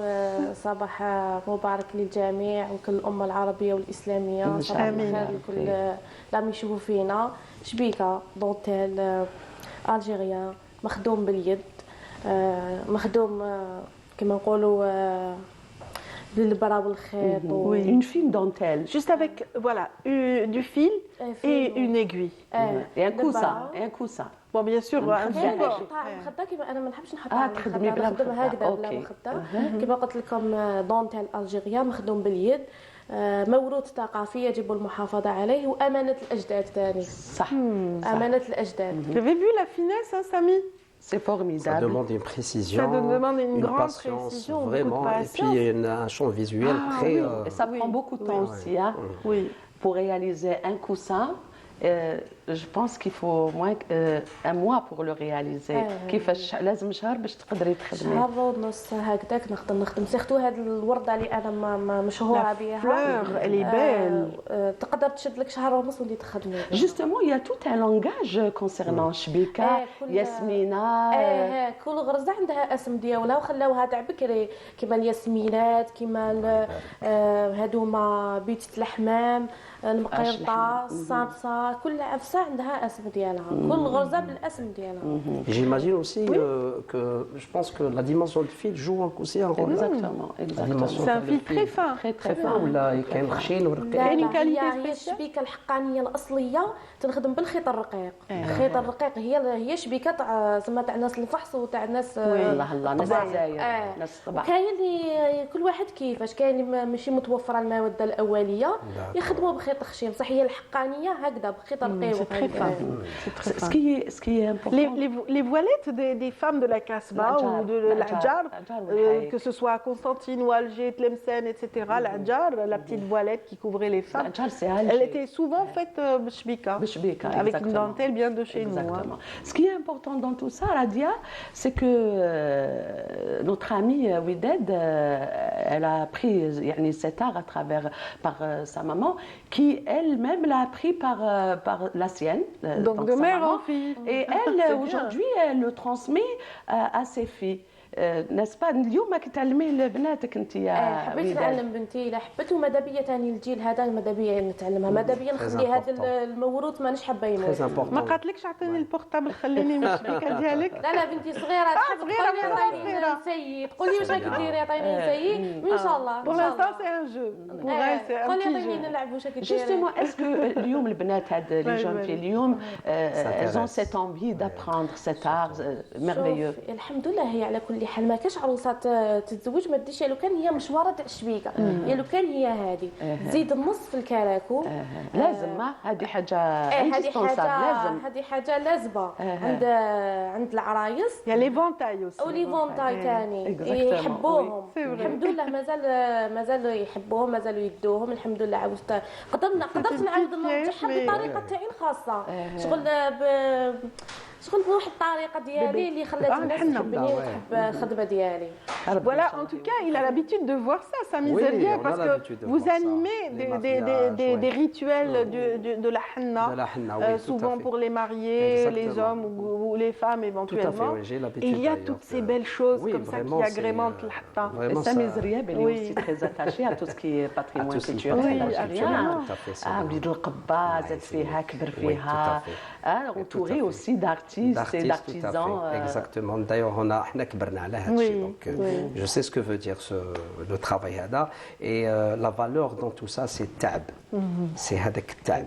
صباح مبارك للجميع وكل الأمة العربية والإسلامية صباح الخير لكل اللي عم يشوفوا فينا شبيكة دونتيل ألجيريان مخدوم باليد مخدوم كما نقولوا بالبرا والخيط une fine dentelle juste avec du fil et une aiguille et un coussin. Bon, bien sûr, un support. مخدة كيما أنا ما نحبش نحطها نخدمها هكذا بلا مخدة كيما قلت لكم دونتيل ألجيريان مخدوم باليد موروث ثقافي يجب المحافظة عليه وأمانة الأجداد ثاني صح أمانة الأجداد. Vous avez vu la finesse, hein, Samy? C'est formidable. Ça demande une précision, ça demande une grande patience, précision, vraiment, et puis un champ visuel très. Et ça prend beaucoup de temps aussi, hein, pour réaliser un coussin. Je pense qu'il faut au moins un mois pour le réaliser. كيفاش لازم شهر باش تقدري تخدمي. شهر ونص هكذاك نخدم سيرتو هذه الوردة اللي أنا مشهورة بها. Elle est belle. تقدر تشد لك شهر ونص ودي تخدمي. Justement, il y a tout un langage concernant شبيكة، ياسمينة. كل غرزة عندها اسم ديالها وخلاوها تاع بكري كيما الياسمينات كيما هذوما بيتة الحمام المقيرطة الصابصة كل عفسة عندها اسم ديالها كل غرزة بالاسم ديالها. J'imagine aussi que je pense que la dimension de fil joue aussi un rôle. Exactement. C'est un fil très fin. Très fin ولا كاين خشين ورقيق. هي الشبيكة الحقانية الأصلية تنخدم بالخيط الرقيق. الخيط الرقيق هي شبيكة تاع زعما تاع ناس الفحص وتاع الناس الله ناس الجزائر ناس الطبع. كاين اللي كل واحد كيفاش كاين اللي ماشي متوفرة المادة الأولية يخدموا بخيط خشين بصح هي الحقانية هكذا بخيط رقيق. Ce qui est important. Les voilettes des femmes de la Casbah ou de l'Adjar, que ce soit à Constantine ou Alger, Tlemcen, etc., l'Adjar, la petite voilette qui couvrait les femmes, elle était souvent faite bshbika, avec une dentelle bien de chez nous. Hein. Ce qui est important dans tout ça, Radia, c'est que notre amie Wided, elle a appris cet art par sa maman, qui elle-même l'a appris par la sienne. Donc de mère en fille. Et elle, aujourd'hui, elle le transmet à ses filles. n'est-ce pas اليوم كتعلمي لبناتك انت يا حبيت نعلم بنتي الا حبت وماذا بيا ثاني الجيل هذا ماذا بيا نتعلمها ماذا بيا نخلي هذا الموروث مانيش حابه يموت ما قالتلكش عطيني البورتابل خليني الشبكه ديالك لا بنتي صغيره تحب تقولي عطيني نسيي تقولي واش راكي ديري عطيني نسيي ان شاء الله pour l'instant c'est un jeu قولي عطيني نلعب واش راكي ديري justement est-ce que اليوم البنات هاد لي جون في اليوم elles ont cette envie d'apprendre cet art merveilleux الحمد لله هي على كل اللي حال ما كاش عروسه تتزوج ما ديرش لو كان هي مشواره تاع الشبيكه يا لو كان هي هذه تزيد النص في الكراكو لازم هذه حاجه هذه حاجه لازمه عند العرايس يا لي فونتاي او لي فونتاي ثاني يحبوهم الحمد لله مازال يحبوهم مازالوا يدوهم الحمد لله عاوزت قدرت نعاود نوضحها بطريقه تاعي الخاصه شغل بواحد الطريقه ديالي اللي خلات الناس تحبني وتحب الخدمه ديالي. Voilà, en tout cas, il a l'habitude de voir ça, Sami Zellier, parce que vous animez des rituels de la henna, souvent pour les mariés, les hommes ou les femmes éventuellement. Et il y a toutes ces belles choses comme ça qui agrémentent la henna. Sami Zellier, elle est aussi très attachée à tout ce qui est patrimoine culturel algérien. وليد القبه زاد فيها كبر فيها entouré aussi d'artistes et d'artisans. Exactement. D'ailleurs, on a كبرنا على هذا الشيء. Donc, je sais ce que veut dire le travail هذا. Et la valeur dans tout ça, c'est تعب. C'est هذاك التعب.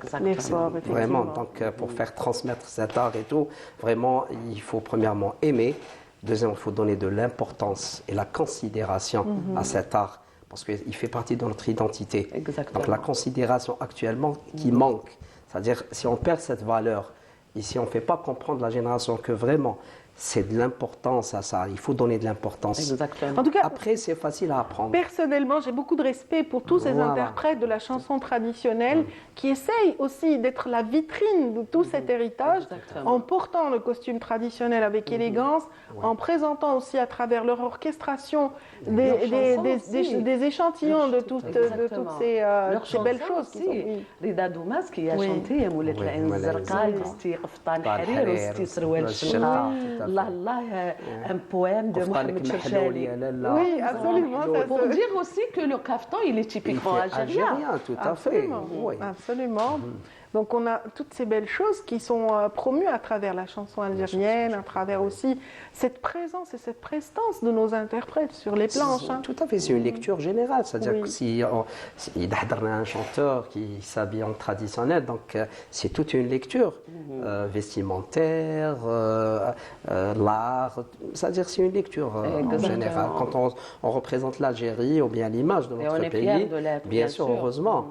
Vraiment. Donc, pour faire transmettre cet art et tout, vraiment, il faut premièrement aimer. Deuxièmement, il faut donner de l'importance et la considération à cet art. Parce qu'il fait partie de notre identité. Exactement. Donc la considération actuellement qui manque, c'est-à-dire si on perd cette valeur, et si on ne fait pas comprendre la génération que vraiment c'est de l'importance à ça, il faut donner de l'importance. Exactement. En tout cas, après c'est facile à apprendre. Personnellement, j'ai beaucoup de respect pour tous ces interprètes de la chanson traditionnelle qui essayent aussi d'être la vitrine de tout cet héritage en portant le costume traditionnel avec élégance, en présentant aussi à travers leur orchestration des échantillons de toutes ces belles choses. Rida Doumas qui a chanté Moulay العين الزرقاء لستي قفطان حرير وستي سروال الشرقاء الله الله un poème de Mohamed Cherchali. Oui, absolument. Pour dire aussi que le kaftan il est typiquement algérien. Tout à fait. Absolument. Donc on a toutes ces belles choses qui sont promues à travers la chanson algérienne, à travers aussi cette présence et cette prestance de nos interprètes sur les planches. Tout à fait, c'est une lecture générale. C'est-à-dire que si il y a un chanteur qui s'habille en traditionnel, donc c'est toute une lecture vestimentaire, l'art. C'est-à-dire c'est une lecture en général. Quand on représente l'Algérie ou bien l'image de notre pays, bien sûr, heureusement.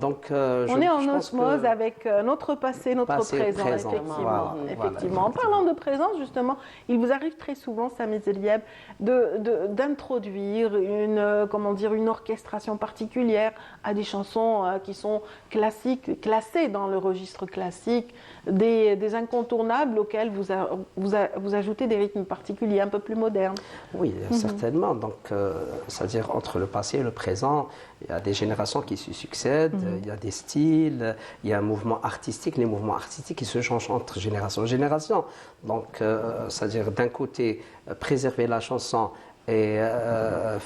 Donc, on est en osmose avec notre passé, notre présent, effectivement. Voilà. En parlant de présence, justement, il vous arrive très souvent, Sami Zellier, d'introduire une orchestration particulière à des chansons qui sont classiques, classées dans le registre classique, des incontournables auxquels vous ajoutez des rythmes particuliers, un peu plus modernes. Oui, certainement. Donc, c'est-à-dire entre le passé et le présent, il y a des générations qui se succèdent, il y a des styles, il y a un mouvement artistique, les mouvements artistiques qui se changent entre génération et génération. Donc, c'est-à-dire d'un côté, préserver la chanson et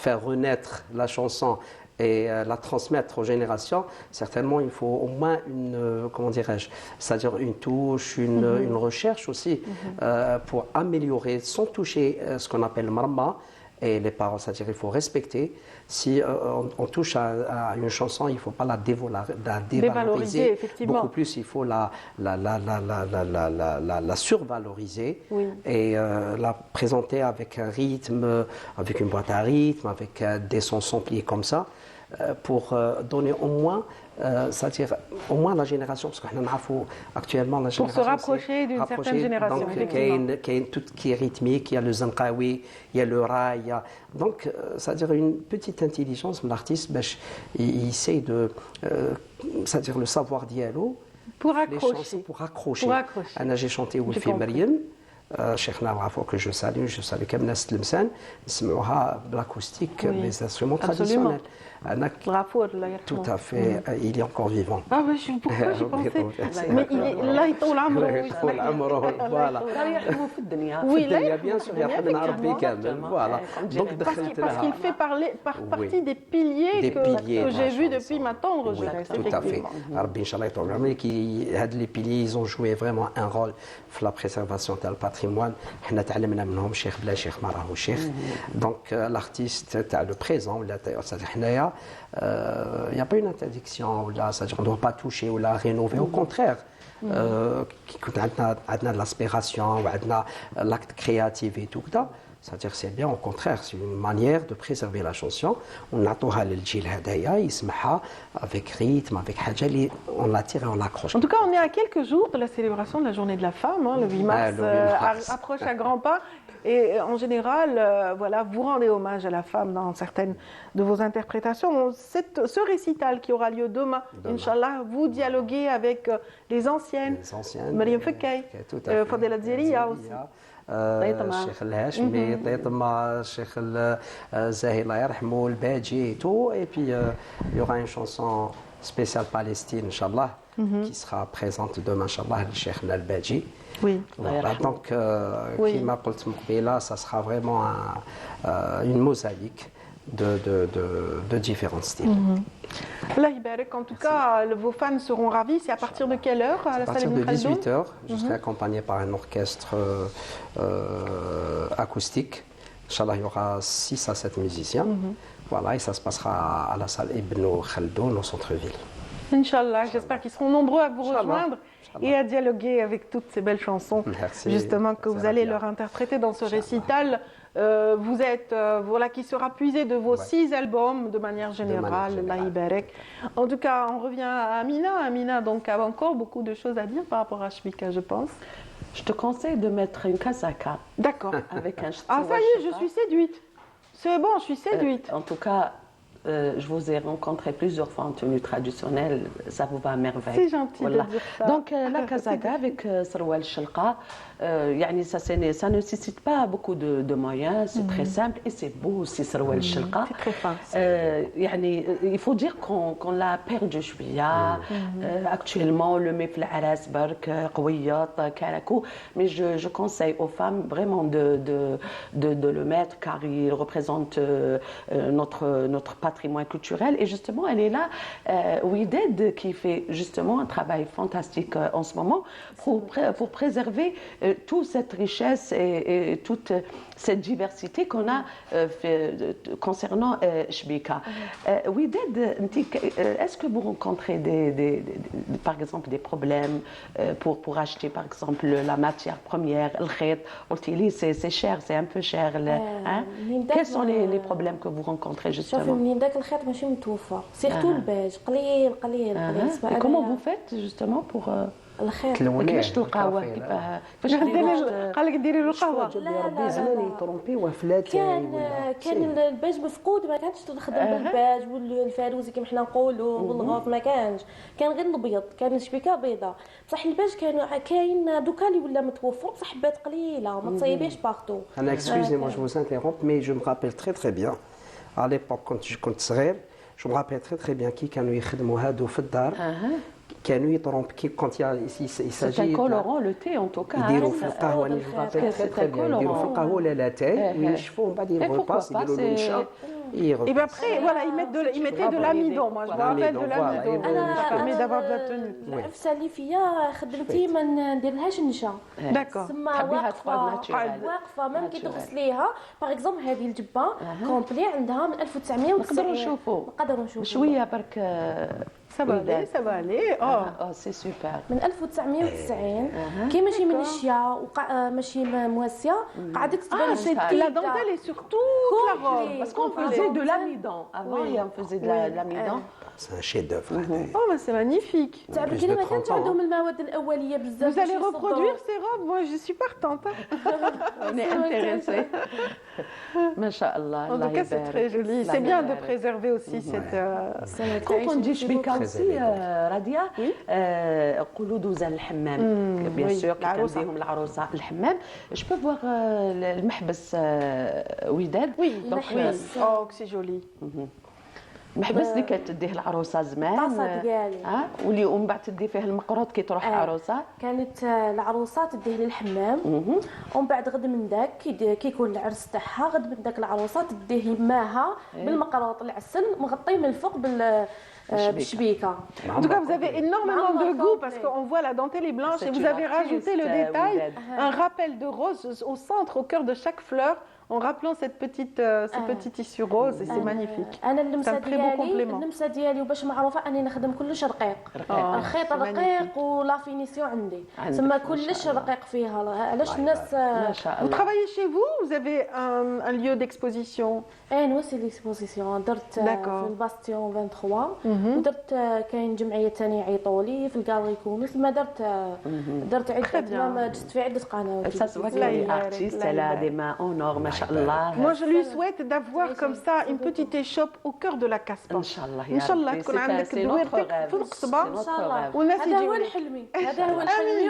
faire renaître la chanson et la transmettre aux générations, certainement il faut au moins c'est-à-dire une touche, une recherche aussi pour améliorer sans toucher ce qu'on appelle marma. Et les paroles, c'est-à-dire il faut respecter. Si on touche à une chanson, il ne faut pas la dévaloriser. Beaucoup plus, il faut la survaloriser et la présenter avec un rythme, avec une boîte à rythme, avec des sons samplés comme ça, pour donner au moins c'est-à-dire au moins la génération, parce qu'on a actuellement la génération. Pour se rapprocher d'une certaine génération. Donc, il y a tout qui est rythmique, il y a le zanqawi, il y a le raï. Donc, c'est-à-dire une petite intelligence de l'artiste, il essaie de, c'est-à-dire le savoir dialogue. Pour accrocher. Pour accrocher. J'ai chanté Wolfi Mariam. شيخنا العفو que je salue comme Nas Tlemcen, نسمعوها بالاكوستيك des instruments traditionnels. Tout à fait, il est encore vivant. Ah oui, pourquoi j'y pensais. Mais là, il طول عمره. طول عمره, voilà. Oui, là, bien sûr, يحفظنا ربي كامل. Voilà. Donc parce qu'il fait partie des piliers que j'ai vus depuis ma tendre jeunesse. Tout à fait. ربي إن شاء الله يطول عمرك. هاد les piliers, ils ont joué vraiment un rôle في la préservation تاع الباتريمون. حنا تعلمنا منهم شيخ بلا شيخ ما راهو شيخ. Donc l'artiste تاع le présent ولا c'est-à-dire حنايا il n'y a pas une interdiction, c'est-à-dire on ne doit pas toucher ou la rénover, au contraire. On a de l'aspiration, on a l'acte créatif et tout ça. C'est-à-dire c'est bien, au contraire, c'est une manière de préserver la chanson. On نعطوها للجيل هدايا يسمعها avec rythme, avec حاجة اللي on l'attire et on l'accroche. En tout cas, on est à quelques jours de la célébration de la journée de la femme. Le 8 mars, approche à grands pas. Et en général, voilà, vous rendez hommage à la femme dans certaines de vos interprétations. Ce récital qui aura lieu demain, Inch'Allah, vous dialoguez avec les anciennes. Mariam Fekay, Fadela Zeria aussi. الشيخ الهاشمي طيطمة الشيخ الزاهي الله يرحمه الباجي tout et puis il y aura une chanson spéciale Palestine Inch'Allah qui sera présente demain Inch'Allah le Cheikh Al-Baji. Oui. Voilà, donc كما قلت مقبلة ça sera vraiment une mosaïque de différents styles. Allah Ibarak, en tout cas, vos fans seront ravis. C'est à partir de quelle heure à partir de 18h, je serai accompagné par un orchestre acoustique. Inch'Allah, il y aura 6 à 7 musiciens. Voilà, et ça se passera à la salle Ibn Khaldoun au centre-ville. Inch'Allah, j'espère qu'ils seront nombreux à vous rejoindre et à dialoguer avec toutes ces belles chansons justement que vous allez leur interpréter dans ce récital. Vous êtes, voilà, qui sera puisé de vos 6 albums de manière générale, Allah Ibarek. En tout cas, on revient à Amina. Amina donc, a encore beaucoup de choses à dire par rapport à Shbika, je pense. Je te conseille de mettre une casaca. D'accord. Avec un ah, ça y est, je suis séduite. C'est bon, je suis séduite. En tout cas, je vous ai rencontré plusieurs fois en tenue traditionnelle, ça vous va à merveille. C'est gentil de dire ça. Donc la casaca avec Sarwal Shalqa, ça ne nécessite pas beaucoup de moyens, c'est très simple et c'est beau aussi Sarwal Shalqa. C'est très fin. Il faut dire qu'on l'a perdu شوية. Actuellement, on le met في العراس برك قويات كراكو, mais je conseille aux femmes vraiment de le mettre car il représente notre patrimoine culturel et justement elle est là, Ouided qui fait justement un travail fantastique en ce moment pour préserver toute cette richesse et toute cette diversité qu'on a concernant Shbika. Ouided, est-ce que vous rencontrez par exemple des problèmes pour acheter par exemple la matière première, le khayt, c'est cher, c'est un peu cher. Quels sont les problèmes que vous rencontrez justement? داك الخيط ماشي متوفر سيرتو الباج قليل قليل قليل. Comment vous faites justement pour الخيط كيفاش تلقاوه كيفاش قال لك ديري له القهوه؟ ربي زمان يطرومبيوه فلات. كان الباج مفقود ما كانش تخدم بالباج والفاروزي كما حنا نقولوا والغوف ما كانش كان غير الابيض كان الشبيكه بيضاء بصح الباج كاين دوكا اللي ولا متوفر بصح حبات قليله ما تصايبيش باغتو. انا excusez-moi je vous interromps mais je me rappelle très bien à l'époque كنت صغير je me rappelle très bien كي كانوا يخدموا هادو في الدار كانوا يطرمب كي كونت il s'agit un colorant le thé en tout cas. يديروا في القهوه اللي je me rappelle très bien يديروا في القهوه ولا لاتاي وينشفوه من بعد يرباص يديروا له نشا. Et bien après, voilà, ils mettaient de l'amidon. Moi, je me rappelle de l'amidon. Ça permet d'avoir de la tenue. العفسه اللي فيا خدمتي ما نديرلهاش النشا. D'accord. تسمى واقفه ميم كي تغسليها باغ اكزومبل هذه الجبه كومبلي عندها من 1990. نقدروا نشوفوا شويه برك. Ça va aller. C'est super. من 1990 كي ماشي من الشيا ماشي مواسيه قعدت تبان la dentelle est sur toute la robe parce qu'on faisait de l'amidon avant on faisait de l'amidon. C'est un chef-d'œuvre. Oh mais c'est magnifique. تعرف كي ما كانش عندهم المواد الاوليه بزاف. Vous allez reproduire ces robes? Moi je suis partante. On est intéressés. Masha'Allah. En tout cas c'est très joli. C'est bien de préserver aussi cette. Quand on dit shbika aussi, Radia, قولوا دوزة الحمام. Bien sûr, كنديهم العروسة الحمام. Je peux voir المحبس وداد. Oui, المحبس. Oh c'est joli. المحبس اللي كتديه العروسه زمان طاسه ديالي واللي ومن بعد تدي فيه المقروط كي تروح العروسه. كانت العروسه تديه للحمام ومن بعد غد من داك كيكون العرس تاعها غد من داك العروسه تديه يماها بالمقروط العسل مغطيه من الفوق بالشبيكه. En tout cas, vous avez énormément de goût parce qu'on voit la dentelle est blanche et vous avez rajouté le détail, un rappel de rose au centre, au cœur de chaque fleur. en rappelant ce petit tissu rose et c'est magnifique. C'est un très beau complément. اللمسه ديالي وباش معروفه اني نخدم كلش رقيق. الخيط رقيق ولا فينيسيون عندي. تسمى كلش رقيق فيها علاش الناس. Vous travaillez chez vous? Vous avez un lieu d'exposition? نوسي ليكسبوزيسيون درت في الباستيون 23 ودرت كاين جمعيه ثاني يعيطوا لي في الكالري كونس ما درت عده جست في عده قنوات. Ça se voit qu'elle est artiste, elle a des mains en or, machallah. Moi je lui souhaite d'avoir comme ça une petite échoppe au cœur de la Casbah. Inch'Allah تكون عندك دويرتك في القصبة والناس هذا هو الحلمي هذا هو الحلمي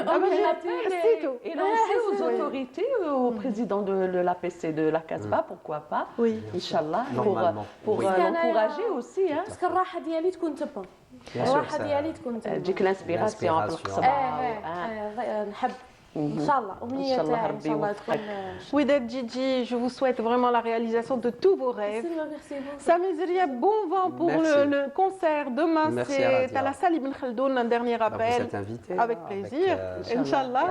Et lancer aux autorités, au président de l'APC de la Casbah, pourquoi pas. Oui. Inch'Allah, pour l'encourager aussi. Parce que الراحة ديالي تكون تما. الراحة ديالي تكون تما. تجيك الانسبيراسيون في القصبة. نحب إن شاء الله أمنية تاعي إن شاء الله تكون. Ouidat Djidji, je vous souhaite vraiment la réalisation de tous vos rêves. Sami Zria, bon vent pour le concert. Demain, c'est à la salle Ibn Khaldoun, un dernier appel. Vous êtes invité. Avec plaisir. Inch'Allah.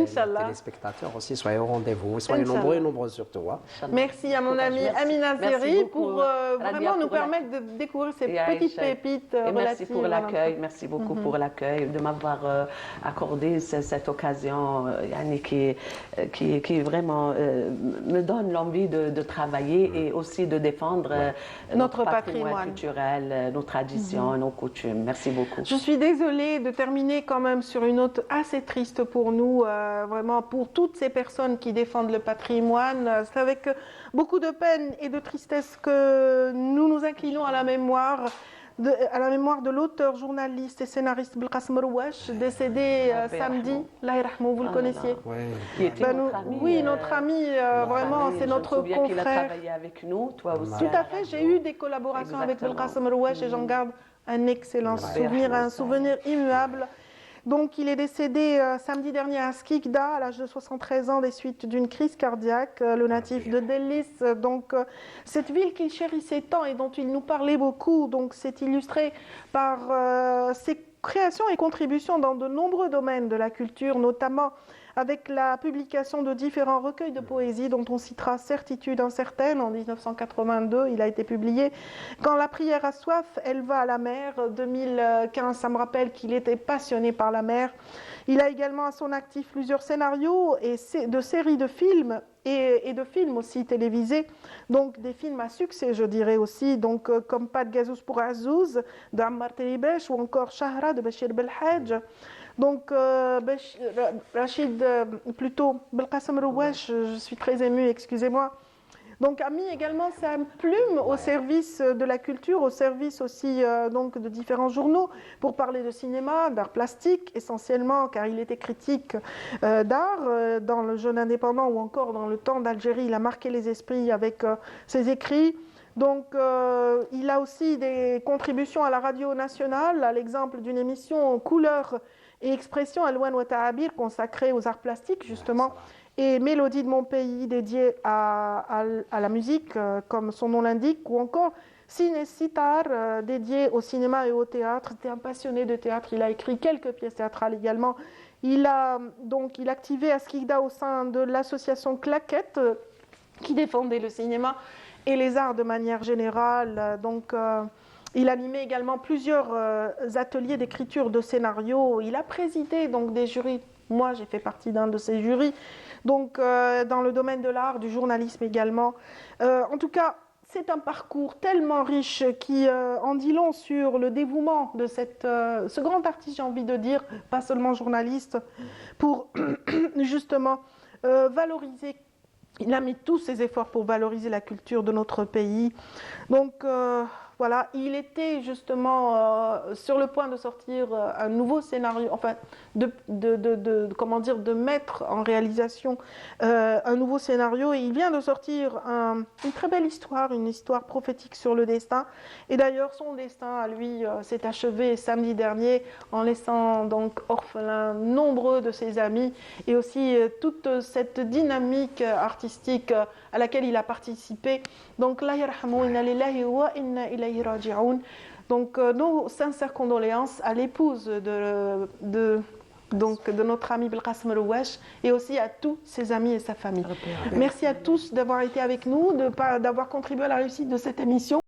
Inch'Allah. Les téléspectateurs aussi, soyez au rendez-vous. Soyez nombreux et nombreuses surtout. Merci à mon ami Amina Zeri pour vraiment nous permettre de découvrir ces petites pépites relatives. Merci pour l'accueil. Merci beaucoup pour l'accueil, de m'avoir accordé cette occasion qui vraiment me donne l'envie de travailler et aussi de défendre notre patrimoine culturel, nos traditions, nos coutumes. Merci beaucoup. Je suis désolée de terminer quand même sur une note assez triste pour nous, vraiment pour toutes ces personnes qui défendent le patrimoine. C'est avec beaucoup de peine et de tristesse que nous nous inclinons à la mémoire de l'auteur, journaliste et scénariste Belkacem Rouache, décédé samedi. Vous le connaissiez? Qui était notre ami. Oui, notre ami, vraiment, c'est notre confrère. Il a travaillé avec nous, toi aussi. Tout à fait, j'ai eu des collaborations avec Belkacem Rouache et j'en garde un excellent souvenir, un souvenir immuable. Donc, il est décédé samedi dernier à Skikda, à l'âge de 73 ans, des suites d'une crise cardiaque, le natif de Delis. Donc, cette ville qu'il chérissait tant et dont il nous parlait beaucoup, donc, s'est illustrée par ses créations et contributions dans de nombreux domaines de la culture, notamment avec la publication de différents recueils de poésie dont on citera Certitude incertaine en 1982, il a été publié. Quand la prière a soif, elle va à la mer, 2015, ça me rappelle qu'il était passionné par la mer. Il a également à son actif plusieurs scénarios et de séries de films et de films aussi télévisés, donc des films à succès je dirais aussi, donc comme Pas de gazous pour Azouz de Ammar Telibesh ou encore Shahra de Bachir Belhadj. Donc, Rachid, plutôt, Belkacem Rouache, je suis très émue, excusez-moi. Donc, a mis également sa plume au service de la culture, au service aussi donc, de différents journaux pour parler de cinéma, d'art plastique essentiellement, car il était critique d'art dans le Jeune Indépendant ou encore dans le Temps d'Algérie. Il a marqué les esprits avec ses écrits. Donc, il a aussi des contributions à la radio nationale, à l'exemple d'une émission Couleurs et expression Alwan wa Ta'abir consacrée aux arts plastiques justement, et Mélodie de mon pays dédiée à la musique comme son nom l'indique, ou encore Ciné Sitar dédié au cinéma et au théâtre. C'était un passionné de théâtre, il a écrit quelques pièces théâtrales également. Il activait à Skikda au sein de l'association Claquette qui défendait le cinéma et les arts de manière générale. Donc il animait également plusieurs ateliers d'écriture de scénarios. Il a présidé donc des jurys. Moi, j'ai fait partie d'un de ces jurys. Donc, dans le domaine de l'art, du journalisme également. En tout cas, c'est un parcours tellement riche qui en dit long sur le dévouement de ce grand artiste, j'ai envie de dire, pas seulement journaliste, pour justement valoriser. Il a mis tous ses efforts pour valoriser la culture de notre pays. Donc, voilà, il était justement sur le point de sortir un nouveau scénario, enfin, de mettre en réalisation un nouveau scénario. Et il vient de sortir une très belle histoire, une histoire prophétique sur le destin. Et d'ailleurs, son destin à lui s'est achevé samedi dernier en laissant donc orphelin nombreux de ses amis et aussi toute cette dynamique artistique à laquelle il a participé. Donc, la yarhamu inna lillahi wa inna ilayhi raji'un. Donc, nos sincères condoléances à l'épouse de donc de notre ami Belkacem Rouache et aussi à tous ses amis et sa famille. Merci à tous d'avoir été avec nous, d'avoir contribué à la réussite de cette émission.